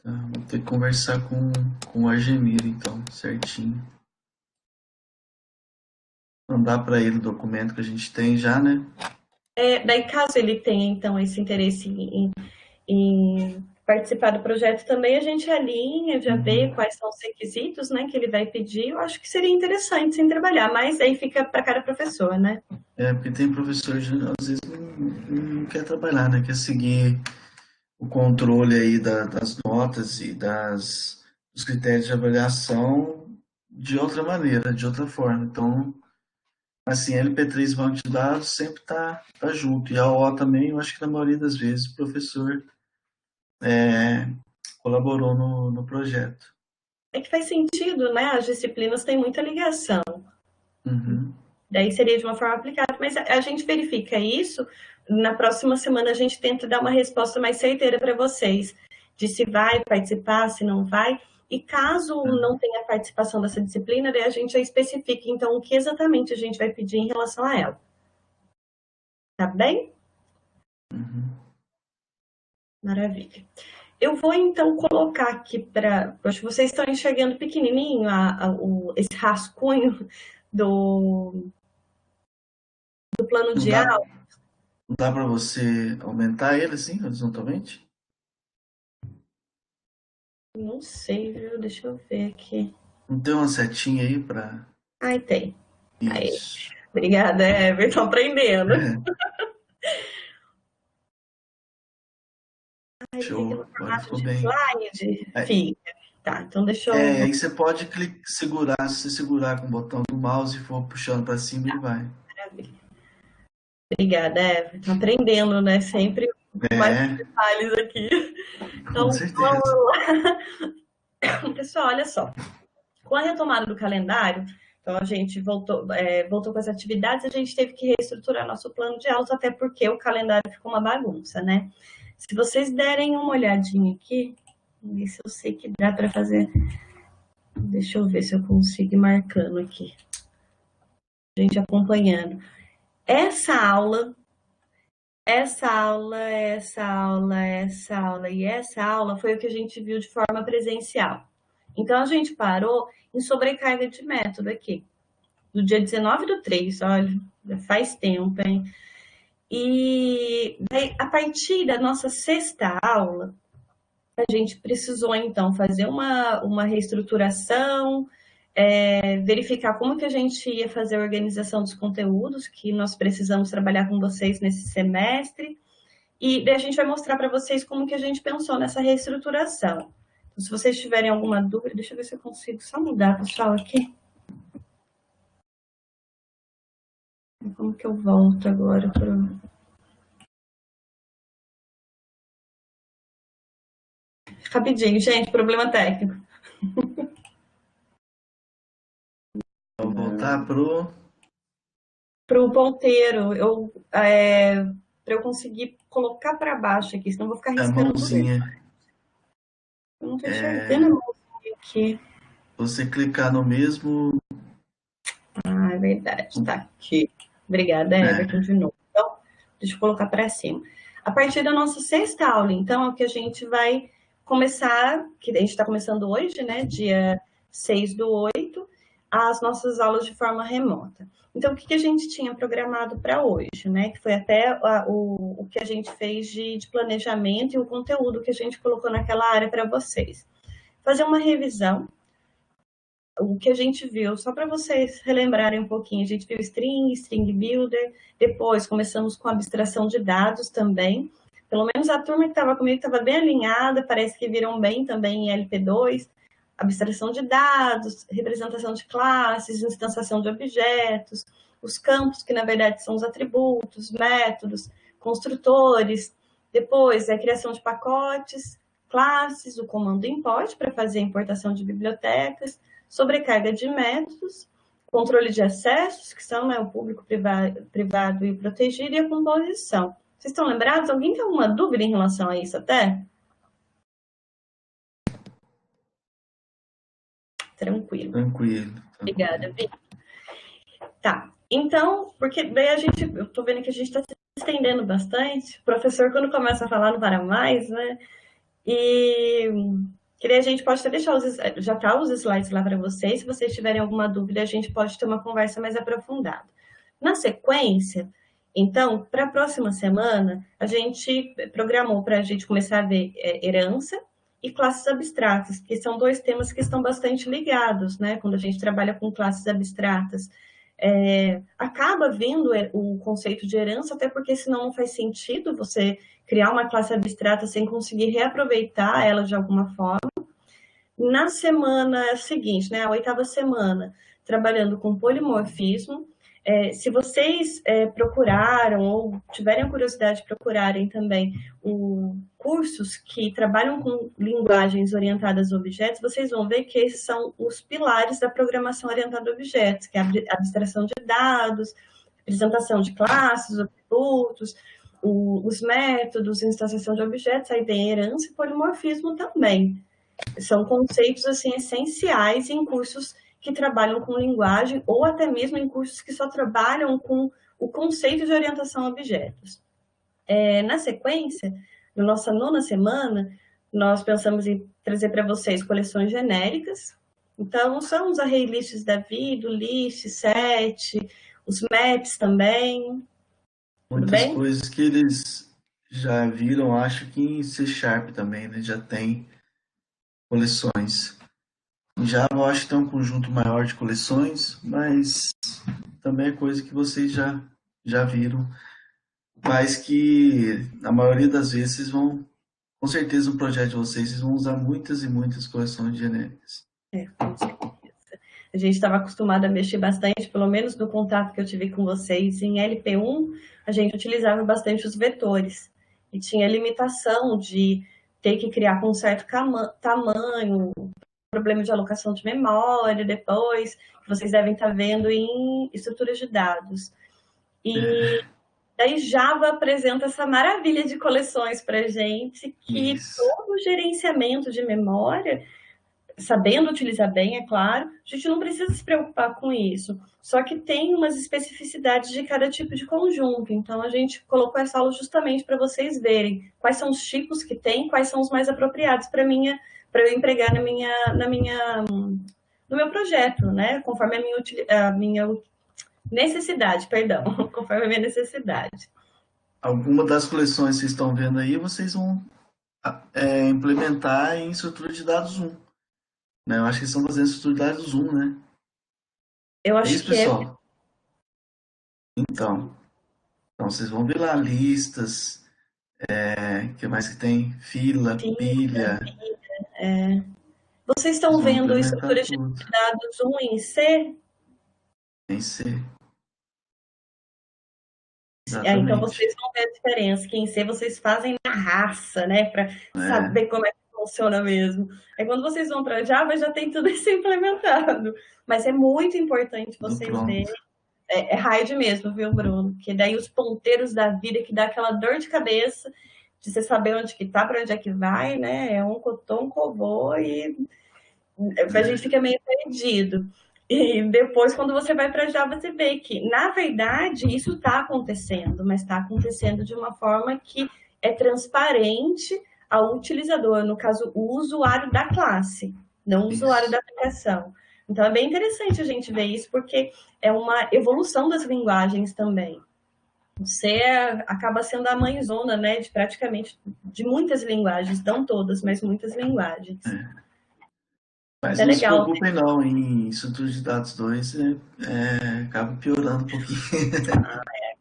Tá, vou ter que conversar com o Argemiro, então, certinho. Mandar para ele o documento que a gente tem já, né? Daí, caso ele tenha, então, esse interesse em participar do projeto também, a gente alinha, já vê quais são os requisitos, né, que ele vai pedir. Eu acho que seria interessante sem trabalhar, mas aí fica para cada professor, né? Porque tem professor que às vezes não quer trabalhar, né? Quer seguir o controle aí das notas e dos critérios de avaliação de outra maneira, de outra forma. Então, assim, LP3 banco de dados sempre tá junto. E a OO também, eu acho que na maioria das vezes o professor colaborou no projeto. É que faz sentido, né? As disciplinas têm muita ligação. Uhum. Daí seria de uma forma aplicada, mas a gente verifica isso. Na próxima semana a gente tenta dar uma resposta mais certeira para vocês, de se vai participar, se não vai. E caso não tenha participação dessa disciplina, daí a gente já especifica, então, o que exatamente a gente vai pedir em relação a ela. Tá bem? Uhum. Maravilha. Eu vou, então, colocar aqui para... Acho que vocês estão enxergando pequenininho esse rascunho do plano Não de dá, aula. não dá para você aumentar ele assim, horizontalmente? Não sei, viu? Deixa eu ver aqui. Não tem uma setinha aí para Ai, tem. Aí. isso? Obrigada, Everton, aprendendo. Ai, fica no Show, agora formato ficou de bem. slide? É, Fica. Tá, então deixa eu... aí você pode segurar, se você segurar com o botão do mouse e for puxando para cima, ele vai. Maravilha. Obrigada, Everton. Aprendendo, né? Sempre mais É, detalhes aqui. com Então, certeza. vamos lá. Pessoal, olha só. Com a retomada do calendário, então a gente voltou com as atividades, a gente teve que reestruturar nosso plano de aulas, até porque o calendário ficou uma bagunça, né? Se vocês derem uma olhadinha aqui, vamos ver se eu sei que dá para fazer. Deixa eu ver se eu consigo ir marcando aqui. A gente acompanhando. Essa aula, e essa aula foi o que a gente viu de forma presencial. Então, a gente parou em sobrecarga de método aqui. Do dia 19/3, olha, já faz tempo, hein? E daí, a partir da nossa sexta aula, a gente precisou, então, fazer uma reestruturação, verificar como que a gente ia fazer a organização dos conteúdos que nós precisamos trabalhar com vocês nesse semestre. E daí a gente vai mostrar para vocês como que a gente pensou nessa reestruturação. Então, se vocês tiverem alguma dúvida, deixa eu ver se eu consigo só mudar, pessoal, aqui. Como que eu volto agora para... Rapidinho, gente, problema técnico. Vou voltar pro. Para o ponteiro, para eu conseguir colocar para baixo aqui, senão eu vou ficar A riscando tudo isso. mãozinha. Eu não estou É, enxergando a mãozinha aqui. você clicar no mesmo. Ah, é verdade, tá aqui. Obrigada, Everton, de novo. Então, deixa eu colocar para cima. A partir da nossa sexta aula, então, é o que a gente vai começar, que a gente está começando hoje, né, dia 6/8, as nossas aulas de forma remota. Então, o que a gente tinha programado para hoje, né, que foi até o que a gente fez de planejamento e o conteúdo que a gente colocou naquela área para vocês. Fazer uma revisão, o que a gente viu, só para vocês relembrarem um pouquinho, a gente viu string builder, depois começamos com abstração de dados também, pelo menos a turma que estava comigo estava bem alinhada, parece que viram bem também em LP2, abstração de dados, representação de classes, instanciação de objetos, os campos, que na verdade são os atributos, métodos, construtores, depois a criação de pacotes, classes, o comando import para fazer a importação de bibliotecas, sobrecarga de métodos, controle de acessos, que são, né, o público, privado e o protegido, e a composição. Vocês estão lembrados? Alguém tem alguma dúvida em relação a isso até? Tranquilo. Tranquilo. Obrigada, Vi. Tá, então, porque daí eu tô vendo que a gente está se estendendo bastante. O professor, quando começa a falar, não para mais, né? E a gente pode até deixar já tá os slides lá para vocês. Se vocês tiverem alguma dúvida, a gente pode ter uma conversa mais aprofundada. Na sequência, então, para a próxima semana, a gente programou para a gente começar a ver herança e classes abstratas, que são dois temas que estão bastante ligados, né? Quando a gente trabalha com classes abstratas. Acaba vindo o conceito de herança, até porque senão não faz sentido você criar uma classe abstrata sem conseguir reaproveitar ela de alguma forma. Na semana seguinte, né, a 8ª semana, trabalhando com polimorfismo, se vocês procuraram ou tiverem a curiosidade de procurarem também cursos que trabalham com linguagens orientadas a objetos, vocês vão ver que esses são os pilares da programação orientada a objetos, que é a abstração de dados, apresentação de classes, atributos, os métodos, instanciação de objetos, aí vem herança e polimorfismo também. São conceitos assim, essenciais em cursos que trabalham com linguagem ou até mesmo em cursos que só trabalham com o conceito de orientação a objetos. Na sequência, na nossa 9ª semana, nós pensamos em trazer para vocês coleções genéricas. Então, são os array lists da vida, o list, set, os maps também. Muitas coisas que eles já viram, acho que em C# também, né? Já tem coleções. Em Java, eu acho que tem um conjunto maior de coleções, mas também é coisa que vocês já viram. Mas que, na maioria das vezes, vocês vão, com certeza, no projeto de vocês vão usar muitas e muitas coleções genéricas. Com certeza. A gente estava acostumado a mexer bastante, pelo menos no contato que eu tive com vocês, em LP1, a gente utilizava bastante os vetores. E tinha limitação de ter que criar com um certo tamanho, problema de alocação de memória depois, que vocês devem estar vendo em estruturas de dados. E daí Java apresenta essa maravilha de coleções para a gente, que todo o gerenciamento de memória, sabendo utilizar bem, é claro, a gente não precisa se preocupar com isso. Só que tem umas especificidades de cada tipo de conjunto. Então, a gente colocou essa aula justamente para vocês verem quais são os tipos que tem, quais são os mais apropriados para eu empregar no meu projeto, né? Conforme a minha necessidade, perdão, conforme a minha necessidade. Alguma das coleções que vocês estão vendo aí, vocês vão implementar em estrutura de dados 1. Né? Eu acho que eles estão fazendo estrutura de dados 1, né? Eu acho isso, que pessoal? Então, vocês vão ver lá listas, que mais que tem? Fila, pilha. Vocês estão vendo estrutura de dados 1 em C? Em C. Então vocês vão ver a diferença, que em C vocês fazem na raça, né? Para saber como é que funciona mesmo. Aí quando vocês vão para Java, já tem tudo isso implementado. Mas é muito importante vocês verem. É hard mesmo, viu, Bruno? Porque daí os ponteiros da vida que dá aquela dor de cabeça de você saber onde que tá, para onde é que vai, né? É um cotô, um covô e a gente fica meio perdido. E depois, quando você vai para Java, você vê que, na verdade, isso está acontecendo, mas está acontecendo de uma forma que é transparente ao utilizador, no caso, o usuário da classe, não o usuário da aplicação. Então, é bem interessante a gente ver isso, porque é uma evolução das linguagens também. Você acaba sendo a mãezona, né, de praticamente de muitas linguagens, não todas, mas muitas linguagens. Mas não se preocupem não, em estrutura de dados 2 acaba piorando um pouquinho.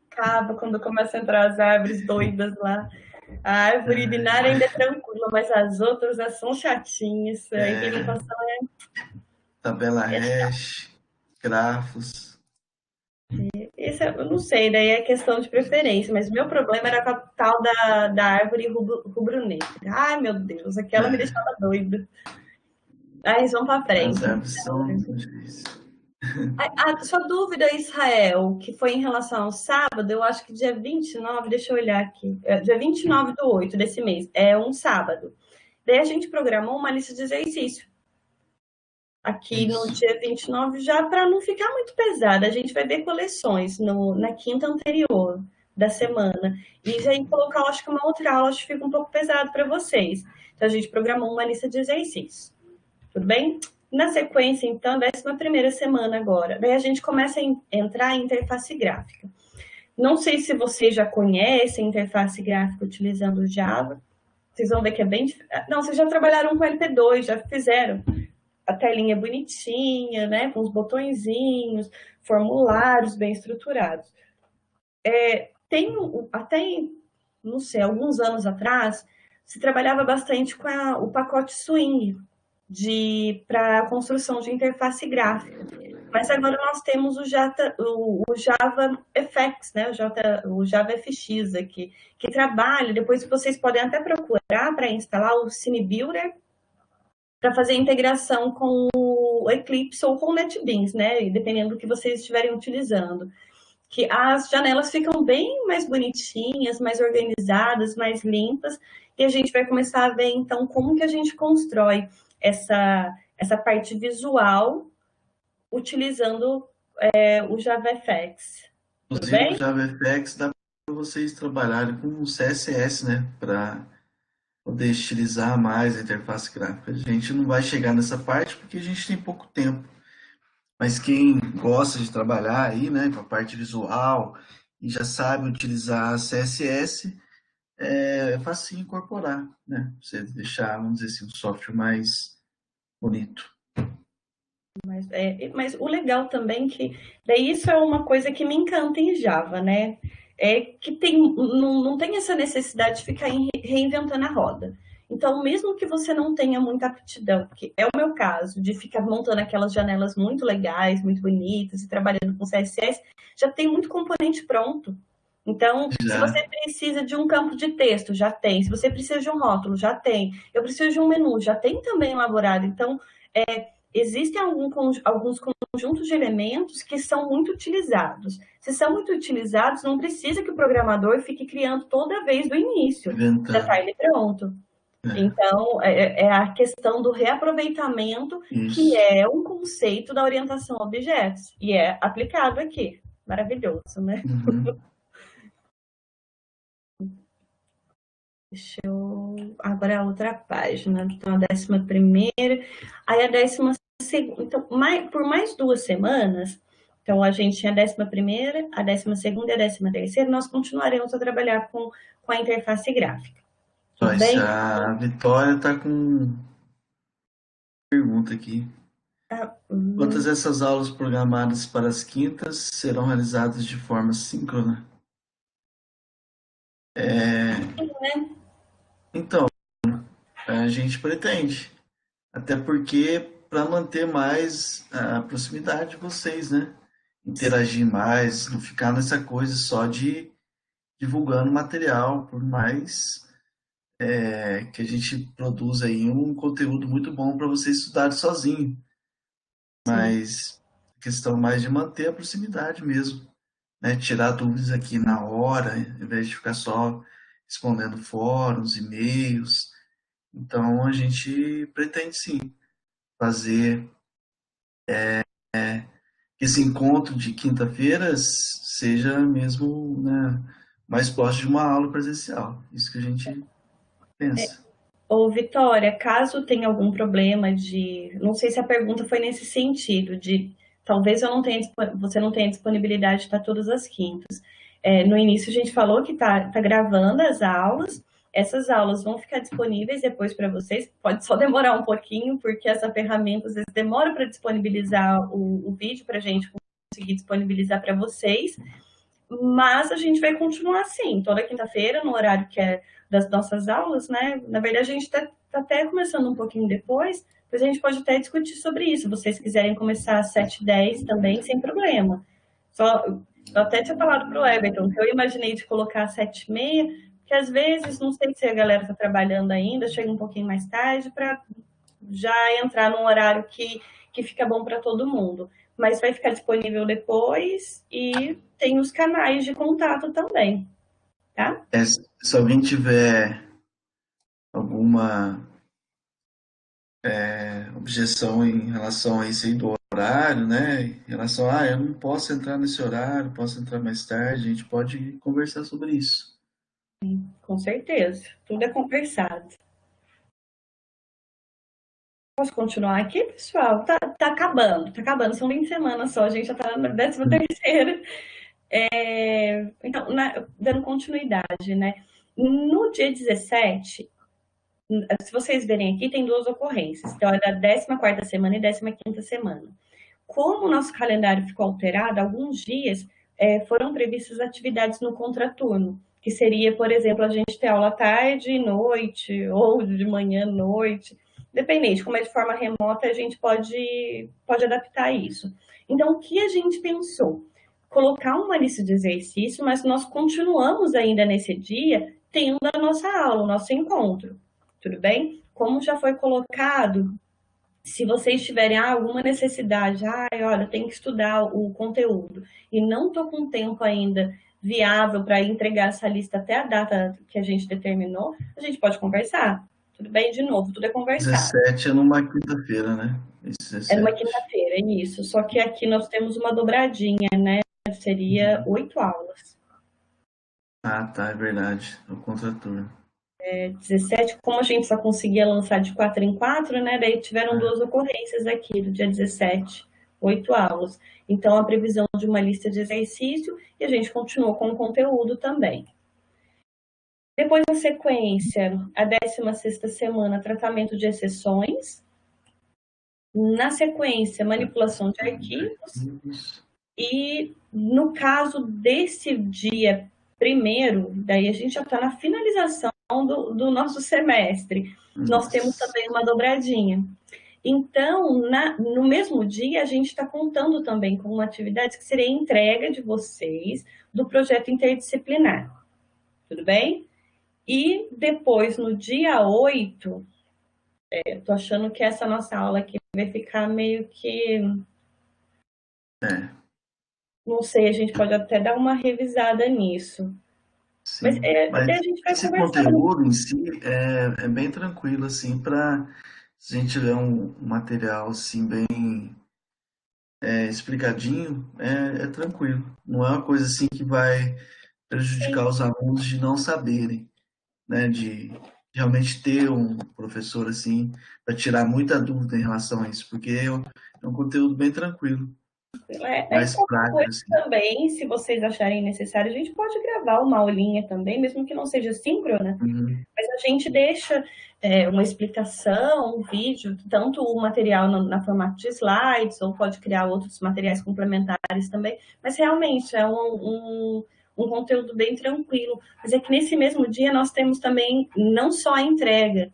Acaba quando começa a entrar as árvores doidas lá. A árvore binária ainda é tranquila, mas as outras são chatinhas. A implementação Tabela hash, grafos. Isso eu não sei, daí é questão de preferência, mas o meu problema era com a tal da árvore rubro-negra. Ai, meu Deus, aquela me deixava doida. Aí eles vão para frente. As árvores são difíceis. A sua dúvida, Israel, que foi em relação ao sábado, eu acho que dia 29, deixa eu olhar aqui, dia 29/8 desse mês, é um sábado. Daí a gente programou uma lista de exercício aqui no Isso. dia 29, já para não ficar muito pesada. A gente vai ver coleções na quinta anterior da semana. E já em colocar, acho que uma outra aula, acho que fica um pouco pesado para vocês. Então a gente programou uma lista de exercícios. Tudo bem? Na sequência, então, 11ª semana agora. Daí a gente começa a entrar em interface gráfica. Não sei se vocês já conhecem interface gráfica utilizando o Java. Vocês vão ver que é bem... Não, vocês já trabalharam com LP2, já fizeram. A telinha bonitinha, né? Com os botõezinhos, formulários bem estruturados. Tem até, não sei, alguns anos atrás, se trabalhava bastante com o pacote Swing para a construção de interface gráfica. Mas agora nós temos o Java FX, né? o Java FX aqui, que trabalha, depois vocês podem até procurar para instalar o Cine Builder para fazer a integração com o Eclipse ou com o NetBeans, né? Dependendo do que vocês estiverem utilizando. Que as janelas ficam bem mais bonitinhas, mais organizadas, mais limpas, e a gente vai começar a ver, então, como que a gente constrói essa parte visual utilizando o JavaFX. Tudo Inclusive, o bem? JavaFX dá para vocês trabalharem com o CSS, né? Para poder estilizar mais a interface gráfica. A gente não vai chegar nessa parte porque a gente tem pouco tempo. Mas quem gosta de trabalhar aí, né, com a parte visual e já sabe utilizar CSS, é fácil incorporar, né? Você deixar, vamos dizer assim, um software mais bonito. Mas o legal também que daí isso é uma coisa que me encanta em Java, né? É que não tem essa necessidade de ficar reinventando a roda. Então, mesmo que você não tenha muita aptidão, que é o meu caso, de ficar montando aquelas janelas muito legais, muito bonitas e trabalhando com CSS, já tem muito componente pronto. Então, se Já, você precisa de um campo de texto, já tem. Se você precisa de um rótulo, já tem. Eu preciso de um menu, já tem também elaborado. Então, existem alguns conjuntos de elementos que são muito utilizados. Se são muito utilizados, não precisa que o programador fique criando toda vez do início. Já está inventando. ele pronto. É, Então, é a questão do reaproveitamento, que isso. é um conceito da orientação a objetos. E é aplicado aqui. Maravilhoso, né? Uhum. Deixa eu... Agora é a outra página. Então, a 11ª. Aí a 12ª. Então, por mais 2 semanas, então a gente tinha a 11ª, a 12ª e a 13ª, nós continuaremos a trabalhar com a interface gráfica. Tudo bem? A Vitória está com pergunta aqui. Ah, Quantas dessas aulas programadas para as quintas serão realizadas de forma síncrona? Então, a gente pretende. Até porque para manter mais a proximidade de vocês, né? Interagir mais, não ficar nessa coisa só de divulgando material, por mais que a gente produza aí um conteúdo muito bom para vocês estudarem sozinho. sim. Mas a questão mais de manter a proximidade mesmo, né? Tirar dúvidas aqui na hora, ao invés de ficar só respondendo fóruns, e-mails. Então a gente pretende sim fazer que esse encontro de quinta-feira seja mesmo, né, mais próximo de uma aula presencial. Isso que a gente pensa. Ô, Vitória, caso tenha algum problema de... Não sei se a pergunta foi nesse sentido, de talvez você não tenha disponibilidade para todas as quintas. No início a gente falou que tá gravando as aulas, essas aulas vão ficar disponíveis depois para vocês, pode só demorar um pouquinho, porque essa ferramenta às vezes demora para disponibilizar o vídeo para a gente conseguir disponibilizar para vocês, mas a gente vai continuar assim, toda quinta-feira, no horário que é das nossas aulas, né? Na verdade, a gente está até começando um pouquinho depois a gente pode até discutir sobre isso. Se vocês quiserem começar às 7h10 também, sem problema. Eu até tinha falado para o Everton que eu imaginei de colocar às 7h30, porque às vezes, não sei se a galera está trabalhando ainda, chega um pouquinho mais tarde, para já entrar num horário que fica bom para todo mundo. mas vai ficar disponível depois e tem os canais de contato também, tá? Se alguém tiver alguma objeção em relação a isso aí do horário, né? Em relação a, eu não posso entrar nesse horário, posso entrar mais tarde, a gente pode conversar sobre isso. Com certeza, tudo é conversado. Posso continuar aqui, pessoal? Tá acabando. São 20 semanas só, a gente já tá na 13ª. Então, dando continuidade, né? No dia 17, se vocês verem aqui, tem 2 ocorrências. Então, é da 14ª semana e 15ª semana. Como o nosso calendário ficou alterado, alguns dias foram previstas atividades no contraturno, que seria, por exemplo, a gente ter aula tarde e noite, ou de manhã à noite, dependente, como é de forma remota, a gente pode adaptar isso. Então, o que a gente pensou? Colocar uma lista de exercício, mas nós continuamos ainda nesse dia tendo a nossa aula, o nosso encontro. Tudo bem? Como já foi colocado, se vocês tiverem alguma necessidade, olha, tem que estudar o conteúdo e não estou com tempo ainda viável para entregar essa lista até a data que a gente determinou, a gente pode conversar. Tudo bem? De novo, tudo é conversado. 17 é numa quinta-feira, né? É numa 17. quinta-feira, é isso. Só que aqui nós temos uma dobradinha, né? Seria 8 aulas. Ah, tá, é verdade. O contraturno. 17, como a gente só conseguia lançar de 4 em 4, né? Daí tiveram 2 ocorrências aqui do dia 17, 8 aulas. Então, a previsão de uma lista de exercício e a gente continuou com o conteúdo também. Depois, na sequência, a 16ª semana, tratamento de exceções. Na sequência, manipulação de arquivos. E no caso desse dia primeiro, daí a gente já está na finalização do nosso semestre. Nós temos também uma dobradinha. Então, no mesmo dia, a gente está contando também com uma atividade que seria a entrega de vocês do projeto interdisciplinar. Tudo bem? E depois, no dia 8, tô achando que essa nossa aula aqui vai ficar meio que... Não sei, a gente pode até dar uma revisada nisso. Sim, Mas mas a gente vai esse conversando. conteúdo em si é bem tranquilo, assim, para se a gente tiver um material, assim, bem explicadinho, é tranquilo. Não é uma coisa, assim, que vai prejudicar os alunos de não saberem, né? De realmente ter um professor, assim, para tirar muita dúvida em relação a isso, porque é um conteúdo bem tranquilo, E mais qualquer prático, coisa assim. também, se vocês acharem necessário, a gente pode gravar uma aulinha também, mesmo que não seja síncrona, Uhum. mas a gente deixa uma explicação, um vídeo, tanto o material na formato de slides, ou pode criar outros materiais complementares também, mas realmente é um conteúdo bem tranquilo. Mas é que nesse mesmo dia nós temos também não só a entrega,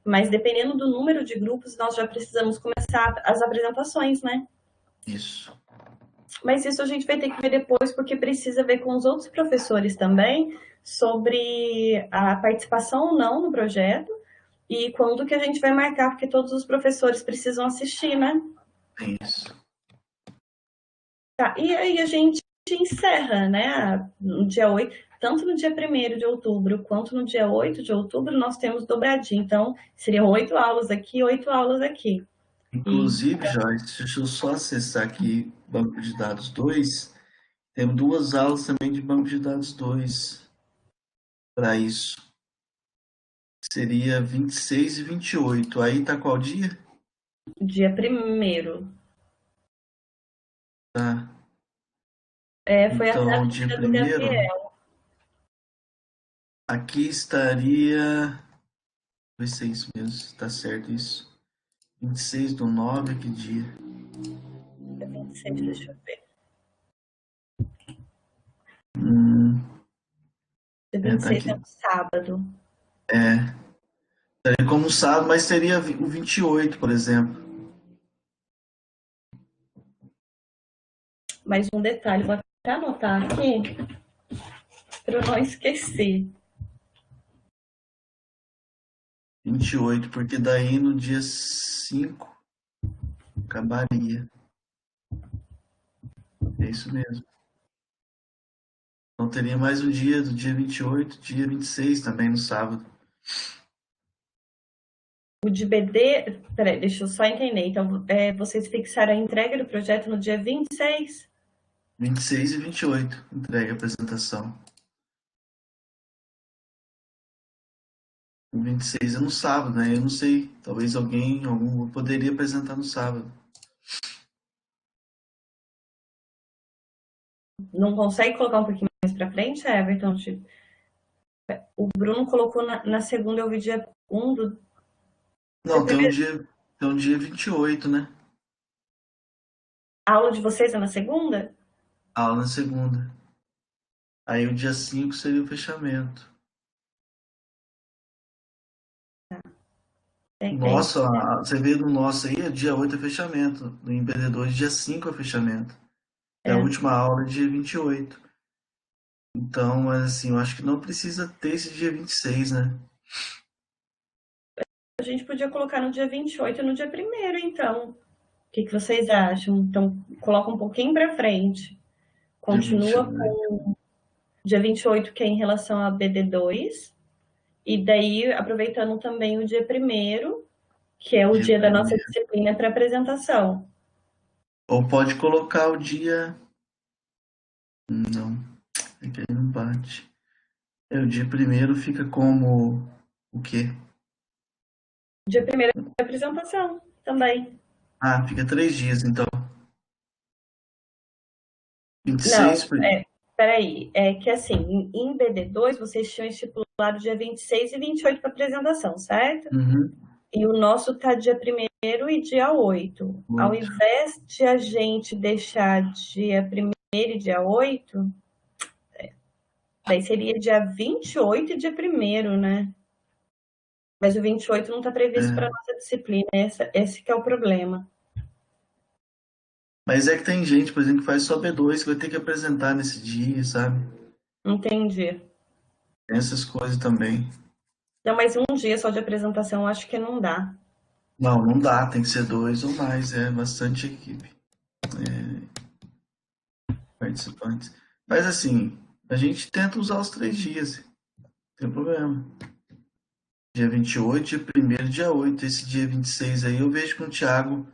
mas dependendo do número de grupos, nós já precisamos começar as apresentações, né? Isso. Mas isso a gente vai ter que ver depois, porque precisa ver com os outros professores também sobre a participação ou não no projeto e quando que a gente vai marcar, porque todos os professores precisam assistir, né? Isso. Tá, e aí a gente encerra, né? No dia 8, tanto no dia 1º de outubro quanto no dia 8 de outubro, nós temos dobradinha. Então, seriam 8 aulas aqui, 8 aulas aqui. E Inclusive, Joyce, deixa eu só acessar aqui Banco de Dados 2. Temos 2 aulas também de Banco de Dados 2 para isso. Seria 26 e 28. Aí tá qual dia? dia 1º. Tá. Foi a Então, dia dúvida do 1º, Gabriel. aqui estaria. Vai ser isso mesmo, tá certo isso. 26/9, que dia? 26, deixa eu ver. Dia Tá 26 é aqui. um sábado. Estaria como sábado, mas teria o 28, por exemplo. Mais um detalhe, vou até anotar aqui para eu não esquecer. 28, porque daí no dia 5 acabaria. É isso mesmo. Então teria mais um dia, do dia 28, dia 26 também no sábado. O de BD, peraí, deixa eu só entender. Então, vocês fixaram a entrega do projeto no dia 26? 26 e 28, entrega a apresentação. O 26 é no sábado, né? Eu não sei, talvez algum poderia apresentar no sábado. Não consegue colocar um pouquinho mais para frente, Everton? O Bruno colocou na segunda, eu vi dia 1 do... Não, tem um dia 28, né? A aula de vocês é na segunda? Aula na segunda. Aí o dia 5 seria o fechamento. Nossa, você vê no nosso aí, dia 8 é fechamento. No empreendedor, dia 5 é fechamento. É a última aula, dia 28. Então, mas assim, eu acho que não precisa ter esse dia 26, né? A gente podia colocar no dia 28 e no dia 1º, então. O que vocês acham? Então, coloca um pouquinho para frente. Continua com dia 28, que é em relação a BD2. E daí, aproveitando também o dia 1º, que é o dia da nossa disciplina para apresentação. Ou pode colocar o dia... Não, é que aí não bate. O dia 1º fica como o quê? Dia 1º é apresentação também. Ah, fica 3 dias, então. 26... Não, peraí. É que assim, em BD2, vocês tinham estipulado dia 26 e 28 para apresentação, certo? Uhum. E o nosso tá dia 1º e dia 8. Ao invés de a gente deixar dia 1º e dia 8, daí seria dia 28 e dia 1º, né? Mas o 28 não está previsto para a nossa disciplina, esse que é o problema. Mas é que tem gente, por exemplo, que faz só B2, que vai ter que apresentar nesse dia, sabe? Entendi. Tem essas coisas também. Não, mas um dia só de apresentação eu acho que não dá. Não dá, tem que ser 2 ou mais, é bastante equipe. Participantes. Mas assim, a gente tenta usar os 3 dias, não tem problema. Dia 28, dia 1º, dia 8. Esse dia 26 aí eu vejo com o Thiago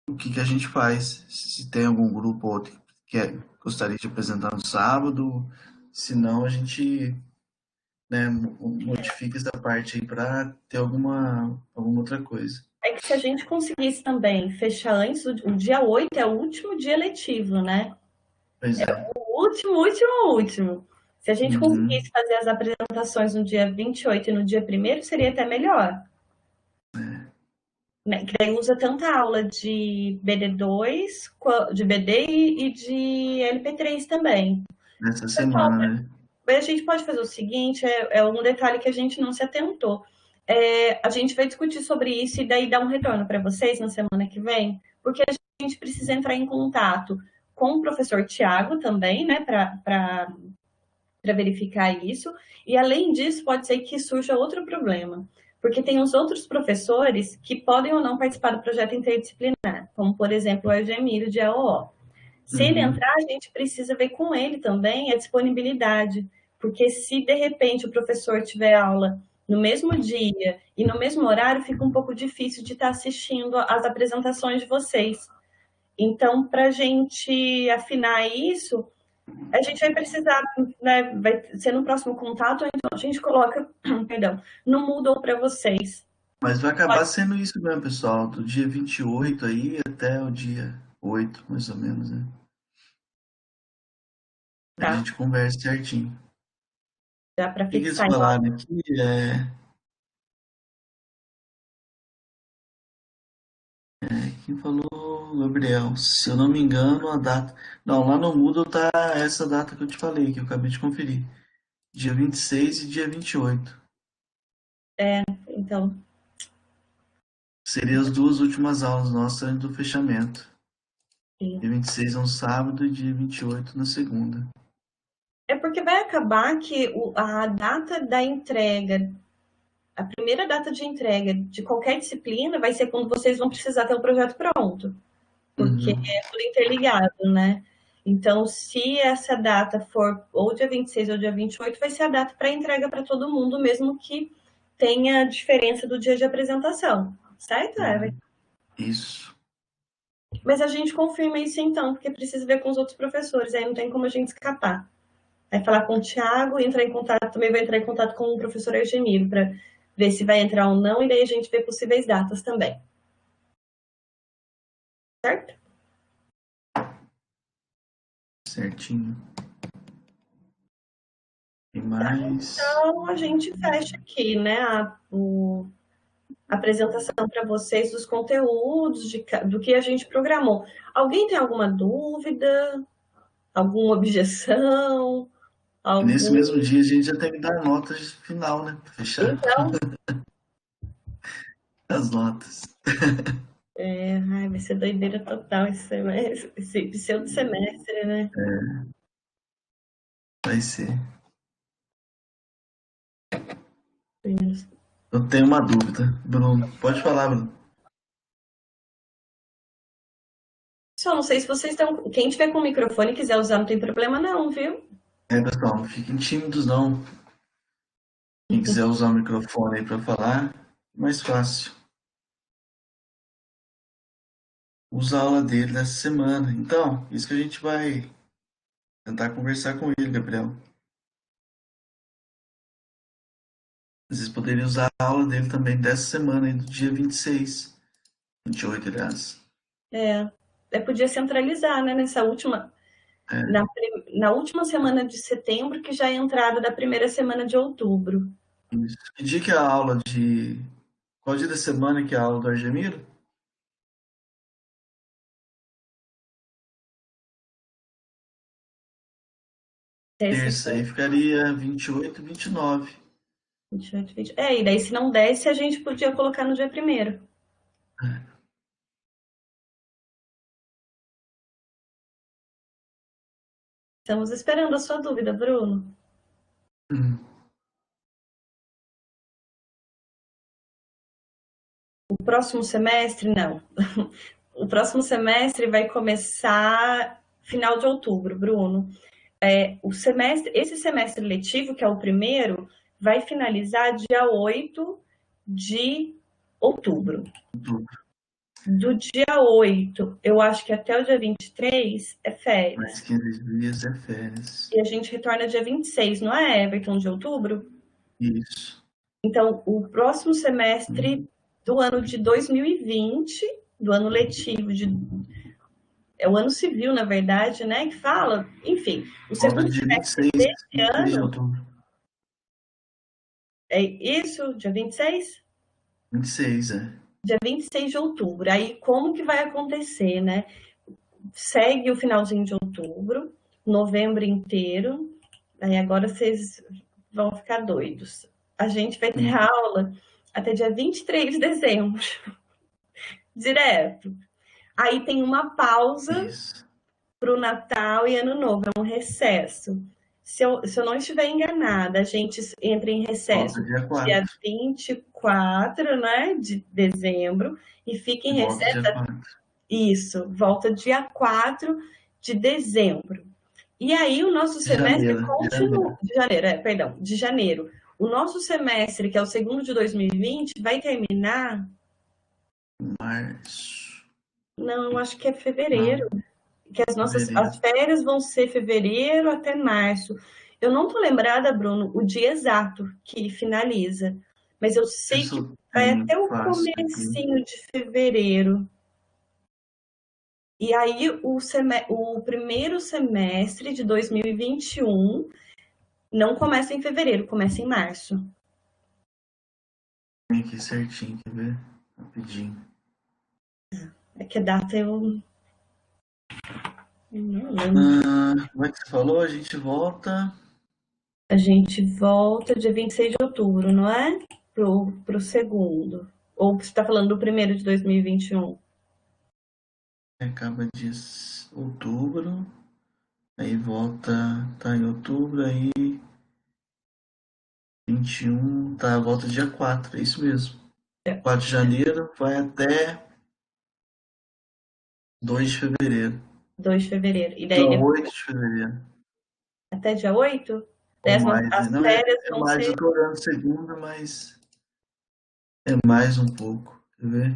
o que a gente faz. Se tem algum grupo ou outro que gostaria de apresentar no sábado, se não a gente modifica essa parte aí para ter alguma outra coisa. É que se a gente conseguisse também fechar antes, o dia 8 é o último dia letivo, né? Pois é. O último. Se a gente conseguisse fazer as apresentações no dia 28 e no dia 1º, seria até melhor. Que daí usa tanta aula de BD2, de BD e de LP3 também. Nessa semana, né? A gente pode fazer o seguinte, é um detalhe que a gente não se atentou. A gente vai discutir sobre isso e daí dar um retorno para vocês na semana que vem, porque a gente precisa entrar em contato com o professor Tiago também, né, para verificar isso. E além disso, pode ser que surja outro problema, porque tem os outros professores que podem ou não participar do projeto interdisciplinar, como, por exemplo, o Argemiro de AOO. Se ele entrar, a gente precisa ver com ele também a disponibilidade, porque se, de repente, o professor tiver aula no mesmo dia e no mesmo horário, fica um pouco difícil de estar assistindo às apresentações de vocês. Então, para a gente afinar isso, a gente vai precisar, né, vai ser no próximo contato, então a gente coloca, perdão, no Moodle para vocês. Mas vai acabar sendo isso mesmo, pessoal, do dia 28 aí até o dia 8, mais ou menos, né? Tá. A gente conversa certinho. Dá para O que eles fixar. falaram aqui quem falou, Gabriel? Se eu não me engano, a data... Não, lá no Moodle tá essa data que eu te falei, que eu acabei de conferir. Dia 26 e dia 28. Então... Seriam as 2 últimas aulas nossas antes do fechamento. Sim. Dia 26 é um sábado e dia 28 na segunda. É porque vai acabar que a data da entrega, a primeira data de entrega de qualquer disciplina vai ser quando vocês vão precisar ter o projeto pronto. porque Uhum. é tudo interligado, né? Então, se essa data for ou dia 26 ou dia 28, vai ser a data para entrega para todo mundo, mesmo que tenha diferença do dia de apresentação, certo, Evelyn? Isso. Mas a gente confirma isso então, porque precisa ver com os outros professores, aí não tem como a gente escapar. Vai falar com o Thiago, entrar em contato, também vai entrar em contato com o professor Argemiro para ver se vai entrar ou não, e daí a gente vê possíveis datas também. Certo? Certinho. E mais. Então a gente fecha aqui, né? A apresentação para vocês dos conteúdos, do que a gente programou. Alguém tem alguma dúvida? Alguma objeção? E nesse Algum. mesmo dia a gente já tem que dar notas final, né? Pra fechar Então, as notas. ai, vai ser doideira total esse semestre, esse pseudo semestre, né? Vai ser. Eu tenho uma dúvida, Bruno. Pode falar, Bruno. Só não sei se vocês estão. Quem tiver com o microfone e quiser usar, não tem problema, não, viu? É, pessoal, não fiquem tímidos, não. Quem quiser usar o microfone aí para falar, mais fácil. Usa a aula dele dessa semana. Então, isso que a gente vai tentar conversar com ele, Gabriel. Vocês poderiam usar a aula dele também dessa semana, aí, do dia 26, 28, aliás. Podia centralizar, né? Nessa última. É, Na última semana de setembro, que já é a entrada da primeira semana de outubro. isso. Que dia que é a aula de. Qual dia da semana que é a aula do Argemiro? Terça, aí Terça-feira, ficaria 28 e 29. 28, 20. E daí se não desse, a gente podia colocar no dia primeiro. Estamos esperando a sua dúvida, Bruno. Hum. O próximo semestre, não. O próximo semestre vai começar final de outubro, Bruno. Esse semestre letivo, que é o primeiro, vai finalizar dia 8 de outubro. Do dia 8, eu acho que até o dia 23 é Mais férias. 15 dias é férias. E a gente retorna dia 26, não é, Everton, de outubro? Isso. Então, o próximo Hum. semestre do ano de 2020, do ano letivo, é o ano civil, na verdade, né? Que fala, enfim, o Volta segundo dia semestre 26, desse 26 de ano, outubro. é isso, dia 26? 26, é. Dia 26 de outubro. Aí, como que vai acontecer, né? Segue o finalzinho de outubro, novembro inteiro. Aí agora vocês vão ficar doidos. A gente vai ter aula até dia 23 de dezembro, direto. Aí tem uma pausa Isso. para o Natal e Ano Novo, é um recesso. Se eu não estiver enganada, a gente entra em Volta recesso dia dia 4. 24, né, de dezembro, e fica em Volta recesso, dia 4. isso, volta dia 4 de dezembro. E aí o nosso De semestre janeiro. De continua, janeiro. de janeiro, perdão, de janeiro. O nosso semestre, que é o segundo de 2020, vai terminar, Março. não, acho que é fevereiro, Não, que as fevereiro. férias vão ser fevereiro até março. Eu não tô lembrada, Bruno, o dia exato que finaliza, mas eu sei Isso que eu vai tenho até o fácil aqui. comecinho de fevereiro. E aí o primeiro semestre de 2021 não começa em fevereiro, começa em março. Tem aqui certinho, quer ver? Rapidinho. É que a data eu não lembro. Como é que você falou? A gente volta. A gente volta dia 26 de outubro, não é? Pro segundo. Ou você está falando do primeiro de 2021? Acaba de outubro. Aí volta. Tá em outubro. Aí 21. Tá, volta dia 4. É isso mesmo. 4 de janeiro vai até 2 de fevereiro. 2 de fevereiro. E Dia daí depois, 8 de fevereiro. até dia 8, Ou mais, as né? Não, férias é vão mais, ser... eu tô olhando segunda, mas é mais um pouco. Quer ver?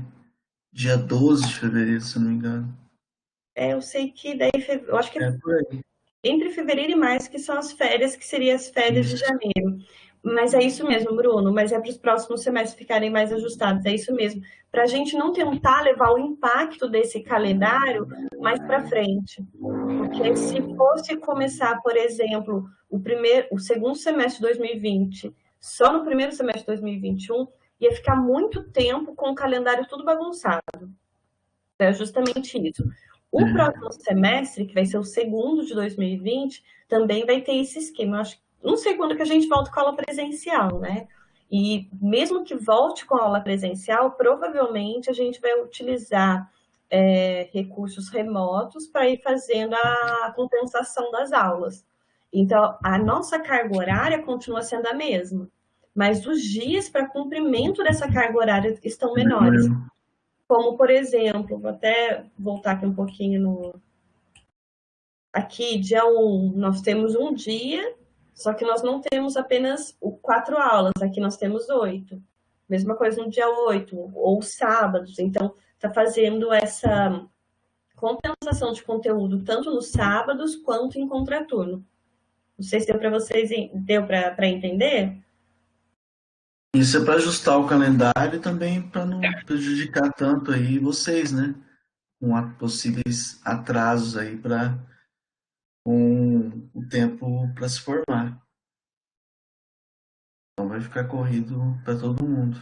Dia 12 de fevereiro, se eu não me engano. Eu sei que daí, eu acho que É por aí. entre fevereiro e março, que são as férias, que seriam as férias de Isso. janeiro. Mas é isso mesmo, Bruno, mas é para os próximos semestres ficarem mais ajustados, é isso mesmo. Para a gente não tentar levar o impacto desse calendário mais para frente. Porque se fosse começar, por exemplo, o segundo semestre de 2020, só no primeiro semestre de 2021, ia ficar muito tempo com o calendário tudo bagunçado. É justamente isso. O É. próximo semestre, que vai ser o segundo de 2020, também vai ter esse esquema. Eu acho, não sei quando que a gente volta com a aula presencial, né? E mesmo que volte com a aula presencial, provavelmente a gente vai utilizar recursos remotos para ir fazendo a compensação das aulas. Então, a nossa carga horária continua sendo a mesma, mas os dias para cumprimento dessa carga horária estão menores. Como, por exemplo, vou até voltar aqui um pouquinho no. Aqui, dia 1, nós temos um dia, só que nós não temos apenas 4 aulas, aqui nós temos 8. Mesma coisa no dia 8, ou sábados. Então, está fazendo essa compensação de conteúdo tanto nos sábados quanto em contraturno. Não sei se deu para vocês, deu para entender? Isso é para ajustar o calendário e também para não prejudicar tanto aí vocês, né? Com possíveis atrasos aí para com o tempo para se formar. Então vai ficar corrido para todo mundo.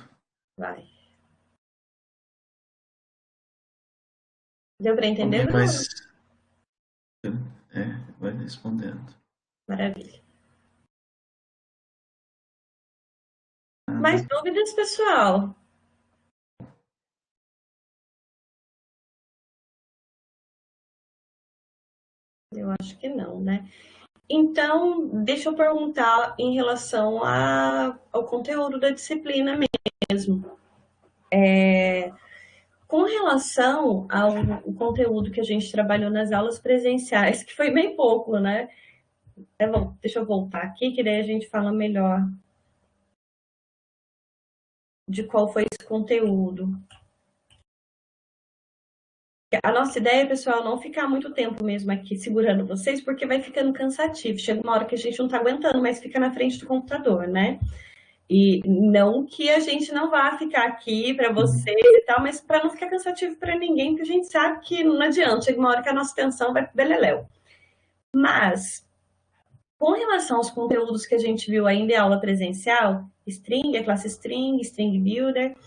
Vai. Deu para entender, Alguém Bruno? mais vai respondendo. Maravilha. Mais Nada. dúvidas, pessoal? Eu acho que não, né? Então, deixa eu perguntar em relação ao conteúdo da disciplina mesmo. Com relação ao conteúdo que a gente trabalhou nas aulas presenciais, que foi bem pouco, né? Deixa eu voltar aqui, que daí a gente fala melhor de qual foi esse conteúdo. A nossa ideia, pessoal, é não ficar muito tempo mesmo aqui segurando vocês, porque vai ficando cansativo. Chega uma hora que a gente não está aguentando, mas fica na frente do computador, né? E não que a gente não vá ficar aqui para você e tal, mas para não ficar cansativo para ninguém, porque a gente sabe que não adianta, chega uma hora que a nossa atenção vai pro beleléu. Mas, com relação aos conteúdos que a gente viu ainda em aula presencial, string, a classe string, string builder,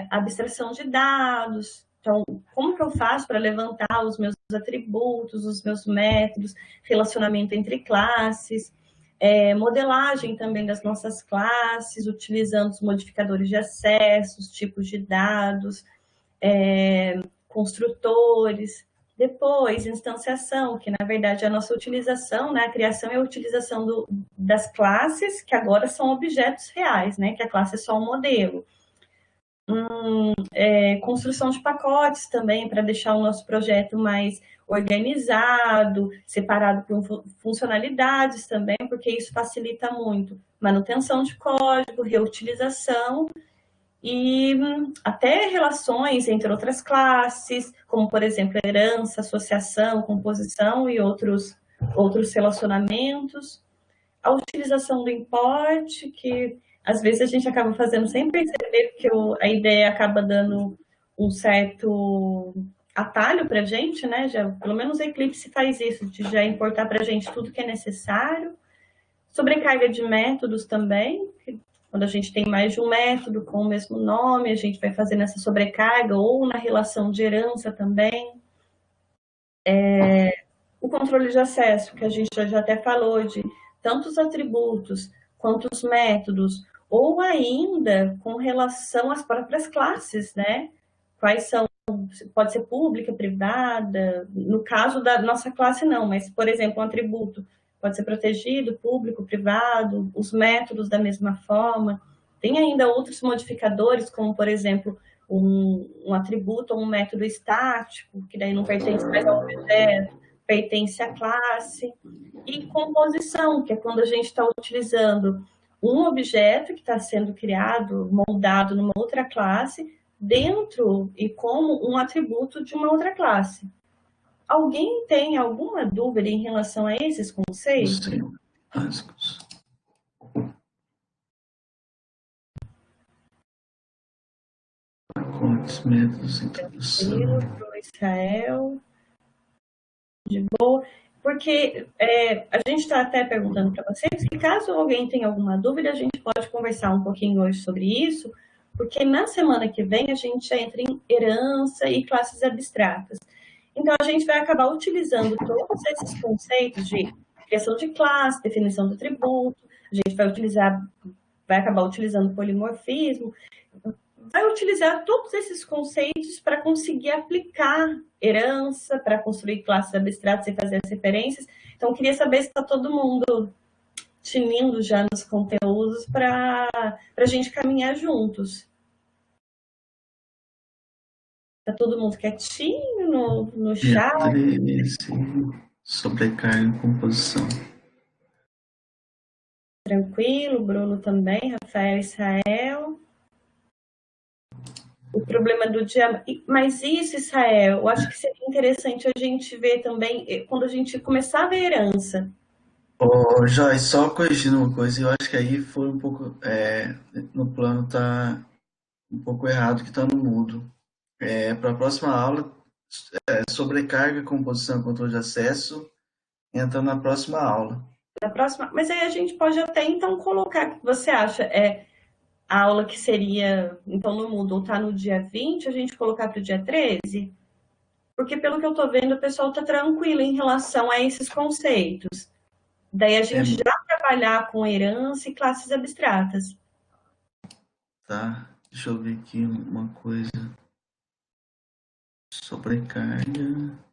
abstração de dados. Então, como que eu faço para levantar os meus atributos, os meus métodos, relacionamento entre classes, modelagem também das nossas classes, utilizando os modificadores de acesso, os tipos de dados, construtores. Depois, instanciação, que na verdade é a nossa utilização, né? A criação e a utilização das classes, que agora são objetos reais, né? Que a classe é só um modelo. Construção de pacotes também, para deixar o nosso projeto mais organizado, separado por funcionalidades também, porque isso facilita muito. Manutenção de código, reutilização e até relações entre outras classes, como, por exemplo, herança, associação, composição e outros relacionamentos. A utilização do import, que às vezes a gente acaba fazendo sem perceber, porque a ideia acaba dando um certo atalho para a gente, né? Já, pelo menos o Eclipse faz isso, de já importar para a gente tudo que é necessário. Sobrecarga de métodos também, quando a gente tem mais de um método com o mesmo nome, a gente vai fazendo essa sobrecarga, ou na relação de herança também. O controle de acesso, que a gente já até falou, de tantos atributos quanto os métodos, ou ainda com relação às próprias classes, né? Quais são, pode ser pública, privada, no caso da nossa classe não, mas, por exemplo, um atributo pode ser protegido, público, privado, os métodos da mesma forma. Tem ainda outros modificadores, como, por exemplo, um atributo ou um método estático, que daí não pertence mais ao objeto, pertence à classe. E composição, que é quando a gente está utilizando um objeto que está sendo criado, moldado numa outra classe, dentro e como um atributo de uma outra classe. Alguém tem alguma dúvida em relação a esses conceitos? Básicos. Pacotes, métodos, introdução. Israel, de boa. Porque a gente está até perguntando para vocês que caso alguém tenha alguma dúvida, a gente pode conversar um pouquinho hoje sobre isso, porque na semana que vem a gente já entra em herança e classes abstratas. Então, a gente vai acabar utilizando todos esses conceitos de criação de classe, definição do atributo, a gente vai acabar utilizando polimorfismo, vai utilizar todos esses conceitos para conseguir aplicar herança, para construir classes abstratas e fazer as referências. Então, eu queria saber se está todo mundo tinindo já nos conteúdos para a gente caminhar juntos. Está todo mundo quietinho no chat? 13, sobrecarga e composição. Tranquilo, Bruno também, Rafael, Israel. O problema do dia... Mas isso, Israel, eu acho que seria interessante a gente ver também, quando a gente começar a ver herança. Ô, Joyce, só corrigindo uma coisa, eu acho que aí foi um pouco, no plano tá um pouco errado que está no mudo. Para a próxima aula, sobrecarga, composição e controle de acesso, entra na próxima aula. Na próxima, mas aí a gente pode até então colocar, o que você acha? A aula que seria, então, no Moodle está no dia 20, a gente colocar para o dia 13? Porque, pelo que eu estou vendo, o pessoal está tranquilo em relação a esses conceitos. Daí a gente já trabalhar com herança e classes abstratas. Tá, deixa eu ver aqui uma coisa. Sobrecarga.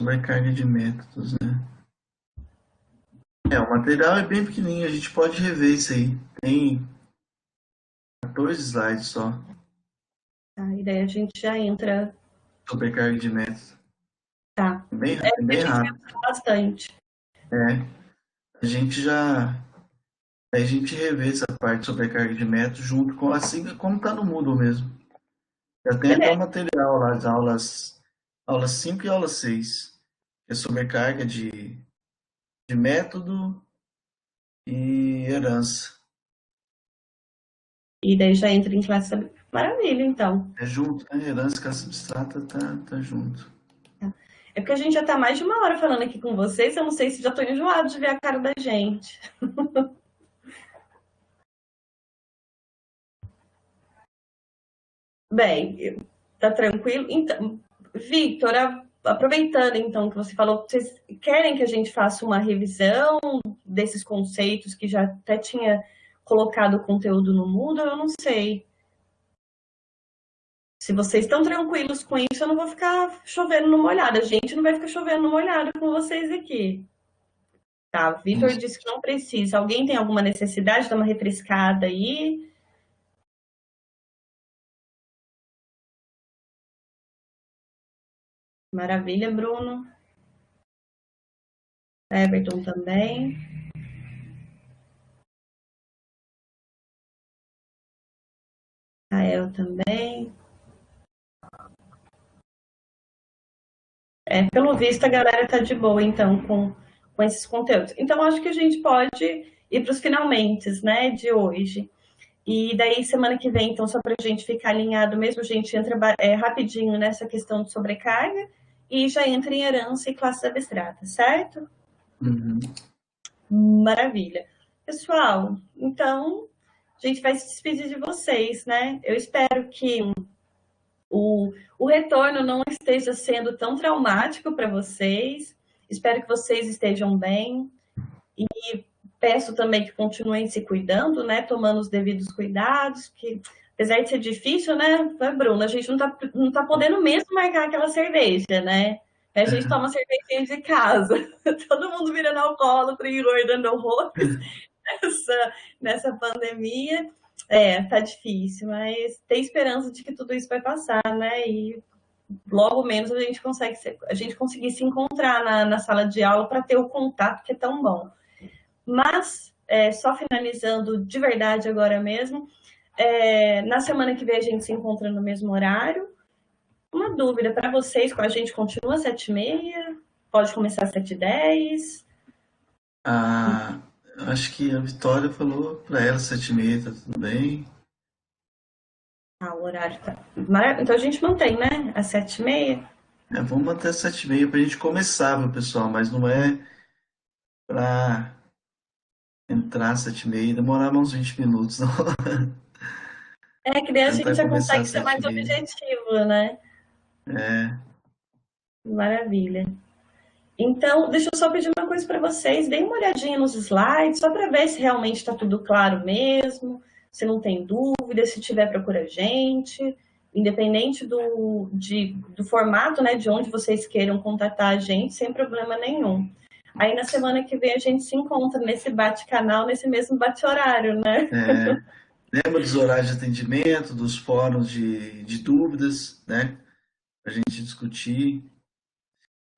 Sobrecarga de métodos, né? O material é bem pequenininho, a gente pode rever isso aí. Tem 14 slides só. Tá, e daí a gente já entra... Sobrecarga de métodos. Tá. Bem rápido. Bastante. A gente revê essa parte de sobrecarga de métodos junto com assim como tá no Moodle mesmo. Já tem até o material lá, as aulas 5 e aula 6. Que é sobrecarga de método e herança. E daí já entra em classe... Maravilha, então. É junto, né? Herança e classe abstrata tá junto. É porque a gente já está mais de uma hora falando aqui com vocês, eu não sei se já estou enjoado de ver a cara da gente. Bem, tá tranquilo? Então, Victor, aproveitando então que você falou, vocês querem que a gente faça uma revisão desses conceitos que já até tinha colocado o conteúdo no Moodle? Eu não sei. Se vocês estão tranquilos com isso, eu não vou ficar chovendo numa olhada. A gente não vai ficar chovendo numa olhada com vocês aqui. Tá, o Vitor disse que não precisa. Alguém tem alguma necessidade de dar uma refrescada aí? Maravilha, Bruno. Everton também. Rael também. Pelo visto, a galera tá de boa, então, com esses conteúdos. Então, acho que a gente pode ir para os finalmente, né, de hoje. E daí, semana que vem, então, só para a gente ficar alinhado mesmo, a gente entra rapidinho nessa questão de sobrecarga e já entra em herança e classes abstratas, certo? Uhum. Maravilha. Pessoal, então, a gente vai se despedir de vocês, né? Eu espero que o retorno não esteja sendo tão traumático para vocês. Espero que vocês estejam bem. E peço também que continuem se cuidando, né? Tomando os devidos cuidados, que apesar de ser difícil, né, Bruna? A gente não tá podendo mesmo marcar aquela cerveja, né? A gente toma cervejinha de casa. Todo mundo virando alcoólatra e engordando horrores nessa pandemia. Tá difícil, mas tem esperança de que tudo isso vai passar, né? E logo menos a gente conseguir se encontrar na sala de aula para ter o contato que é tão bom. Mas, só finalizando de verdade agora mesmo, na semana que vem a gente se encontra no mesmo horário. Uma dúvida para vocês, com a gente continua às 7h30? Pode começar às 7h10? Ah, acho que a Vitória falou para ela 7h30, tá tudo bem. O horário tá... Então a gente mantém, né? Às 7h30? Vamos manter às 7h30 para a gente começar, viu, pessoal? Mas não é para entrar às 7h30 e demorar uns 20 minutos, não. Que daí a gente Tentar já começar consegue às ser mais 7h30. objetivo, né? É, Maravilha. Então, deixa eu só pedir uma coisa para vocês. Deem uma olhadinha nos slides, só para ver se realmente está tudo claro mesmo, se não tem dúvida, se tiver, procura a gente. Independente do formato, né, de onde vocês queiram contatar a gente, sem problema nenhum. Aí, na semana que vem, a gente se encontra nesse bate-canal, nesse mesmo bate-horário, né? lembra dos horários de atendimento, dos fóruns de dúvidas, né? Para a gente discutir,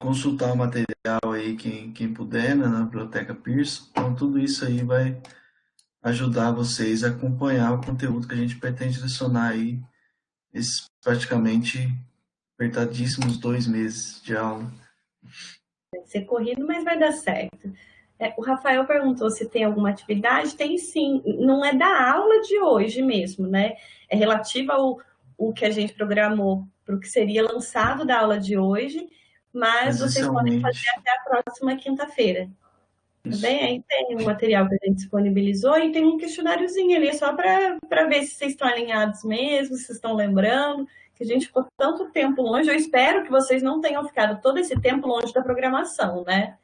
consultar o material aí, quem puder, né, na Biblioteca Pearson. Então, tudo isso aí vai ajudar vocês a acompanhar o conteúdo que a gente pretende lecionar aí, esses praticamente apertadíssimos 2 meses de aula. Vai ser corrido, mas vai dar certo. O Rafael perguntou se tem alguma atividade. Tem sim, não é da aula de hoje mesmo, né? É relativa ao que a gente programou para o que seria lançado da aula de hoje, mas vocês podem fazer Presencialmente. até a próxima quinta-feira. Tá Isso. bem? Aí tem um material que a gente disponibilizou e tem um questionáriozinho ali, só para ver se vocês estão alinhados mesmo, se estão lembrando, que a gente ficou tanto tempo longe. Eu espero que vocês não tenham ficado todo esse tempo longe da programação, né?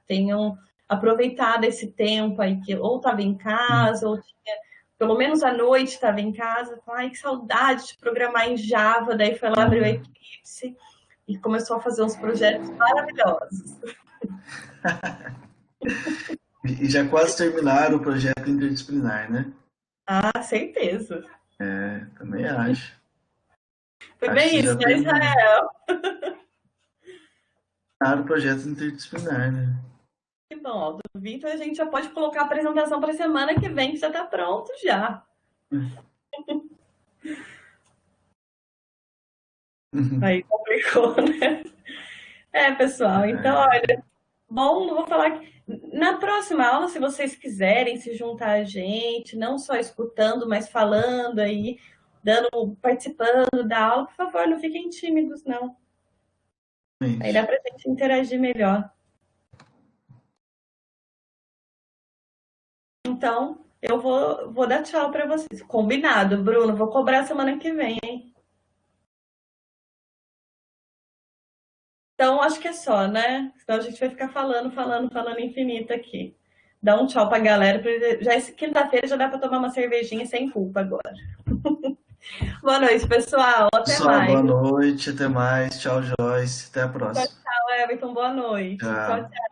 Tenham aproveitado esse tempo aí que ou estava em casa, ou tinha, pelo menos à noite estava em casa. Ai, que saudade de programar em Java. Daí foi lá, abriu a Eclipse e começou a fazer uns projetos maravilhosos. E já quase terminaram o projeto interdisciplinar, né? Certeza. Também acho. Foi Acho bem que isso, já né, terminaram Israel? o projeto interdisciplinar, né? Que bom, do Vitor a gente já pode colocar a apresentação para a semana que vem, que já está pronto já. Aí complicou, né? Pessoal, então, olha, bom, não vou falar que... Na próxima aula, se vocês quiserem se juntar a gente, não só escutando, mas falando aí, participando da aula, por favor, não fiquem tímidos, não. Aí dá pra gente interagir melhor. Então, eu vou dar tchau para vocês. Combinado, Bruno. Vou cobrar semana que vem, hein? Então, acho que é só, né? Senão a gente vai ficar falando infinito aqui. Dá um tchau pra galera. Já é quinta-feira, já dá para tomar uma cervejinha sem culpa agora. Boa noite, pessoal. Até Pessoal, mais. boa noite, até mais. Tchau, Joyce. Até a Tchau, próxima. tchau, Everton. Boa noite. Tchau, Tchau. tchau.